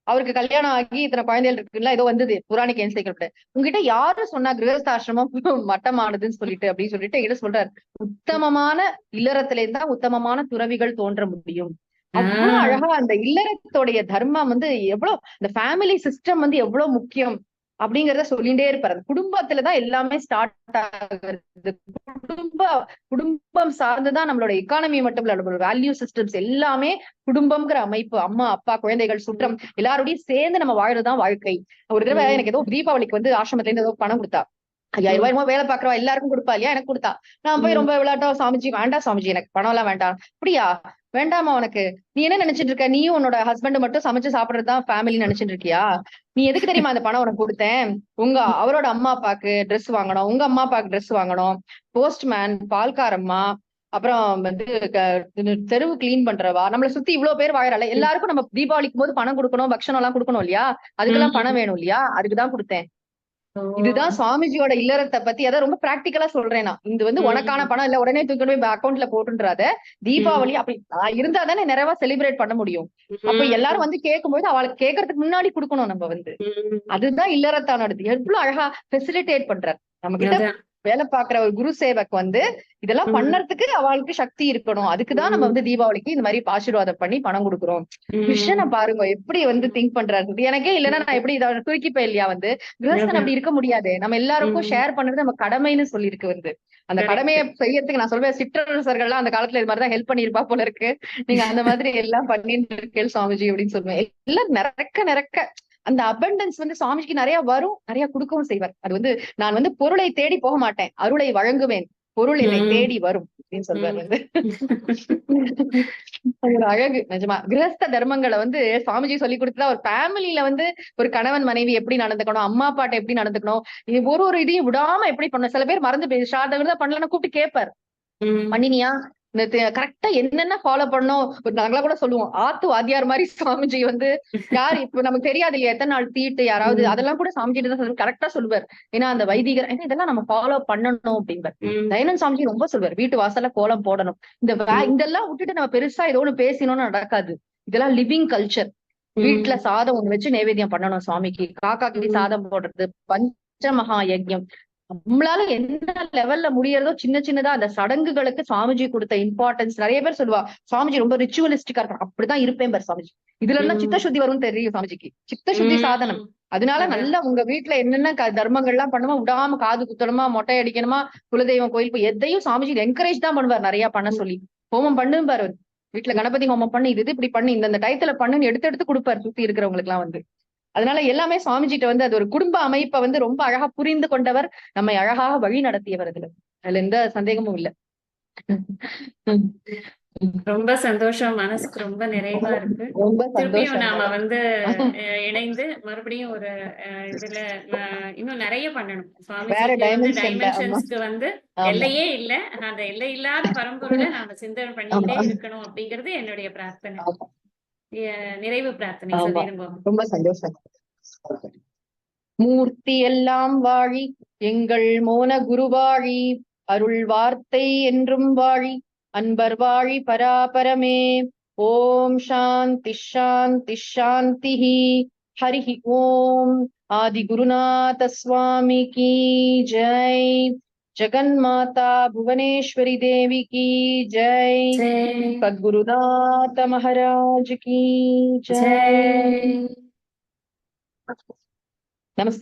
அவருக்கு கல்யாணம் ஆகி இத்தனை குழந்தைகள் இருக்குல்ல, ஏதோ வந்தது புராணிக் என்சைக்கிள். உங்ககிட்ட யாரும் சொன்னா கிரகஸ்தாசிரமம் மட்டமானதுன்னு சொல்லிட்டு அப்படின்னு சொல்லிட்டு என்கிட்ட சொல்றாரு, உத்தமமான இல்லறத்துல இருந்தா உத்தமமான துறவிகள் தோன்ற முடியும். அவ்வளவு அழகா அந்த இல்லறத்தோடைய தர்மம் வந்து எவ்வளவு, இந்த ஃபேமிலி சிஸ்டம் வந்து எவ்வளவு முக்கியம். அப்படிங்கறத சொல்லிட்டே இருப்பாரு. அந்த குடும்பத்துலதான் எல்லாமே ஸ்டார்ட் ஆகுது. குடும்பம் சார்ந்துதான் நம்மளோட எக்கானமி மட்டும் இல்ல, நம்மளோட வேல்யூ சிஸ்டம்ஸ் எல்லாமே குடும்பம்ங்கிற அமைப்பு. அம்மா, அப்பா, குழந்தைகள், சுற்றம் எல்லாரோடையும் சேர்ந்து நம்ம வாழறதுதான் வாழ்க்கை. ஒரு தடவை எனக்கு ஏதோ தீபாவளிக்கு வந்து ஆசிரமத்துல இருந்து ஏதோ பணம் கொடுத்தா. 5000 ரூபாய் என்னமோ வேலை பாக்குறவா எல்லாருக்கும் கொடுப்பா இல்லையா, எனக்கு கொடுத்தா. நான் போய் ரொம்ப விளையாட்டா, சாமிஜி வேண்டாம் சாமிஜி, எனக்கு பணம் எல்லாம் வேண்டாம். அப்படியா, வேண்டாமா உனக்கு? நீ என்ன நினைச்சிட்டு இருக்க? நீயும் உன்னோட ஹஸ்பண்ட் மட்டும் சமைச்சு சாப்பிடுறதுதான் ஃபேமிலி நினைச்சிட்டு இருக்கியா? நீ எதுக்கு தெரியுமா அந்த பணம் உனக்கு கொடுத்தேன்? அவரோட அம்மா அப்பாக்கு ட்ரெஸ் வாங்கணும், உங்க அம்மா அப்பாக்கு ட்ரெஸ் வாங்கணும், போஸ்ட்மேன், பால்காரம்மா, அப்புறம் வந்து தெருவு கிளீன் பண்றவா, நம்மளை சுத்தி இவ்வளவு பேர் வாழறாள், எல்லாருக்கும் நம்ம தீபாவளிக்கும் போது பணம் கொடுக்கணும், பக்ஷணம் எல்லாம் கொடுக்கணும் இல்லையா, அதுக்கெல்லாம் பணம் வேணும் இல்லையா, அதுக்குதான் கொடுத்தேன். இதுதான் சுவாமிஜியோட இல்லறத்தை பத்தி. அதான் ரொம்ப பிராக்டிக்கலா சொல்றேன் நான். இது வந்து உனக்கான பணம் இல்ல, உடனே தூக்கி போய் அக்கௌண்ட்ல போட்டுன்றாத. தீபாவளி அப்படி இருந்தா தானே நிறைவா செலிப்ரேட் பண்ண முடியும். அப்ப எல்லாரும் வந்து கேட்கும்போது அவளுக்கு கேட்கறதுக்கு முன்னாடி கொடுக்கணும் நம்ம வந்து. அதுதான் இல்லறத்தானோடது. எவ்வளவு அழகா ஃபெசிலிட்டேட் பண்றாரு. நம்ம கிட்ட வேலை பாக்குற ஒரு குரு சேவக் வந்து இதெல்லாம் பண்ணறதுக்கு அவளுக்கு சக்தி இருக்கணும். அதுக்குதான் நம்ம வந்து தீபாவளிக்கு இந்த மாதிரி ஆசீர்வாதம் பண்ணி பணம் கொடுக்குறோம். கிருஷ்ணனை பாருங்க எப்படி வந்து திங்க் பண்றாரு. எனக்கே இல்லைன்னா நான் எப்படி இதை தூக்கிப்பேன் இல்லையா வந்து. கிரகஸ்தன் அப்படி இருக்க முடியாது. நம்ம எல்லாருக்கும் ஷேர் பண்றது நம்ம கடமைன்னு சொல்லியிருக்கு வந்து. அந்த கடமையை செய்யறதுக்கு நான் சொல்வேன், சிற்றரசர்கள்லாம் அந்த காலத்துல இது மாதிரிதான் ஹெல்ப் பண்ணிருப்பா போல இருக்கு. நீங்க அந்த மாதிரி எல்லாம் பண்ணிட்டு இருக்கேன் சுவாமிஜி அப்படின்னு சொல்லுவேன். எல்லாம் நிறக்க அந்த அபண்டன்ஸ் வந்து சுவாமிஜிக்கு நிறைய வரும், நிறைய கொடுக்கவும் செய்வார். அது வந்து நான் வந்து பொருளை தேடி போக மாட்டேன், அருளை வழங்குவேன், பொருள் என்னை தேடி வரும் அப்படின்னு சொல்வார் வந்து. ஒரு அழகு நிஜமா. கிரகஸ்த தர்மங்களை வந்து சுவாமிஜி சொல்லி கொடுத்தா ஒரு ஃபேமிலியில வந்து ஒரு கணவன் மனைவி எப்படி நடந்துக்கணும், அம்மா அப்பாட்ட எப்படி நடந்துக்கணும், ஒரு இதையும் விடாம எப்படி பண்ணணும். சில பேர் மறந்து ஷார்ட் பண்ணலன்னா கூப்பிட்டு கேட்பார், பண்ணினியா, கரெக்டா என்னென்ன ஃபாலோ பண்ணோம். நாங்களா கூட சொல்லுவோம், ஆத்து வாத்தியார் மாதிரி சுவாமிஜி வந்து. யாரு இப்ப நமக்கு தெரியாது இல்லையா எத்தனை நாள் தீட்டு யாராவது, அதெல்லாம் கூட சாமிஜி தான் கரெக்டா சொல்லுவார். ஏன்னா அந்த வைதிகர் இதெல்லாம் நம்ம ஃபாலோ பண்ணணும் அப்படின்பார். தயானந்த் சாமிஜி ரொம்ப சொல்வார், வீட்டு வாசல்ல கோலம் போடணும். இதெல்லாம் விட்டுட்டு நம்ம பெருசா ஏதோ ஒண்ணு பேசினோம்னு நடக்காது. இதெல்லாம் லிவிங் கல்ச்சர். வீட்டுல சாதம் ஒண்ணு வச்சு நைவேத்தியம் பண்ணணும் சுவாமிக்கு, காக்காக்கு சாதம் போடுறது, பஞ்சமகா யஜ்யம். நம்மளால என்ன லெவல்ல முடியறதோ சின்ன சின்னதா அந்த சடங்குகளுக்கு சுவாமிஜி கொடுத்த இம்பார்ட்டன்ஸ். நிறைய பேர் சொல்லுவா சுவாமிஜி ரொம்ப ரிச்சுவலிஸ்டிக்கா இருக்கும். அப்படிதான் இருப்பேன் பாரு சுவாமிஜி. இதுல எல்லாம் சித்த சுத்தி வரும்னு தெரியும் சுவாமிஜிக்கு. சித்த சுத்தி சாதனம். அதனால நல்லா உங்க வீட்டுல என்னென்ன தர்மங்கள் எல்லாம் பண்ணுமா, விடாம காது குத்தணுமா, மொட்டை அடிக்கணுமா, குலதெய்வம் கோயில் எதையும் சுவாமிஜி என்கரேஜ் தான் பண்ணுவார் நிறைய பண்ண சொல்லி. ஹோமம் பண்ணுன்னு பாரு, வீட்டுல கணபதி ஹோமம் பண்ணி இது இப்படி பண்ணி இந்த டயத்துல பண்ணுன்னு எடுத்து எடுத்து கொடுப்பாரு சுத்தி இருக்கிறவங்களுக்கு எல்லாம் வந்து. அதனால எல்லாமே சுவாமிஜிட்ட வந்து அது ஒரு குடும்ப அமைப்பை வந்து ரொம்ப அழகா புரிந்து கொண்டவர், நம்மை அழகாக வழி நடத்தியவர். அதுல எந்த சந்தேகமும் இல்ல. ரொம்ப சந்தோஷம், மனசுக்கு ரொம்ப நிறைவா இருக்கு. திருப்பியும் நாம வந்து இணைந்து மறுபடியும் ஒரு இதுல இன்னும் நிறைய பண்ணணும். சுவாமிஜிக்கு வந்து டைமென்ஷன்ஸ்க்கு வந்து எல்லையே இல்ல. அந்த எல்லை இல்லாத பரம்பொருளை நாம சிந்தனை பண்ணிட்டே இருக்கணும் அப்படிங்கிறது என்னுடைய பிரார்த்தனை. நிறைவு பிரார்த்தனை சொல்லிடுங்க. ரொம்ப சந்தோஷம். மூர்த்தி எல்லாம் வாழி, எங்கள் மோன குருவாழி, அருள் வார்த்தை என்றும் வாழி, அன்பர் வாழி பராபரமே. ஓம் சாந்தி சாந்தி சாந்தி. ஹரிஹி ஓம். ஆதி குருநாத சுவாமி கி ஜெய். ஜெகன்மாதா புவனேஸ்வரி தேவி की जय. सद्गुरुनाथ महाराज की जय. नमस्ते.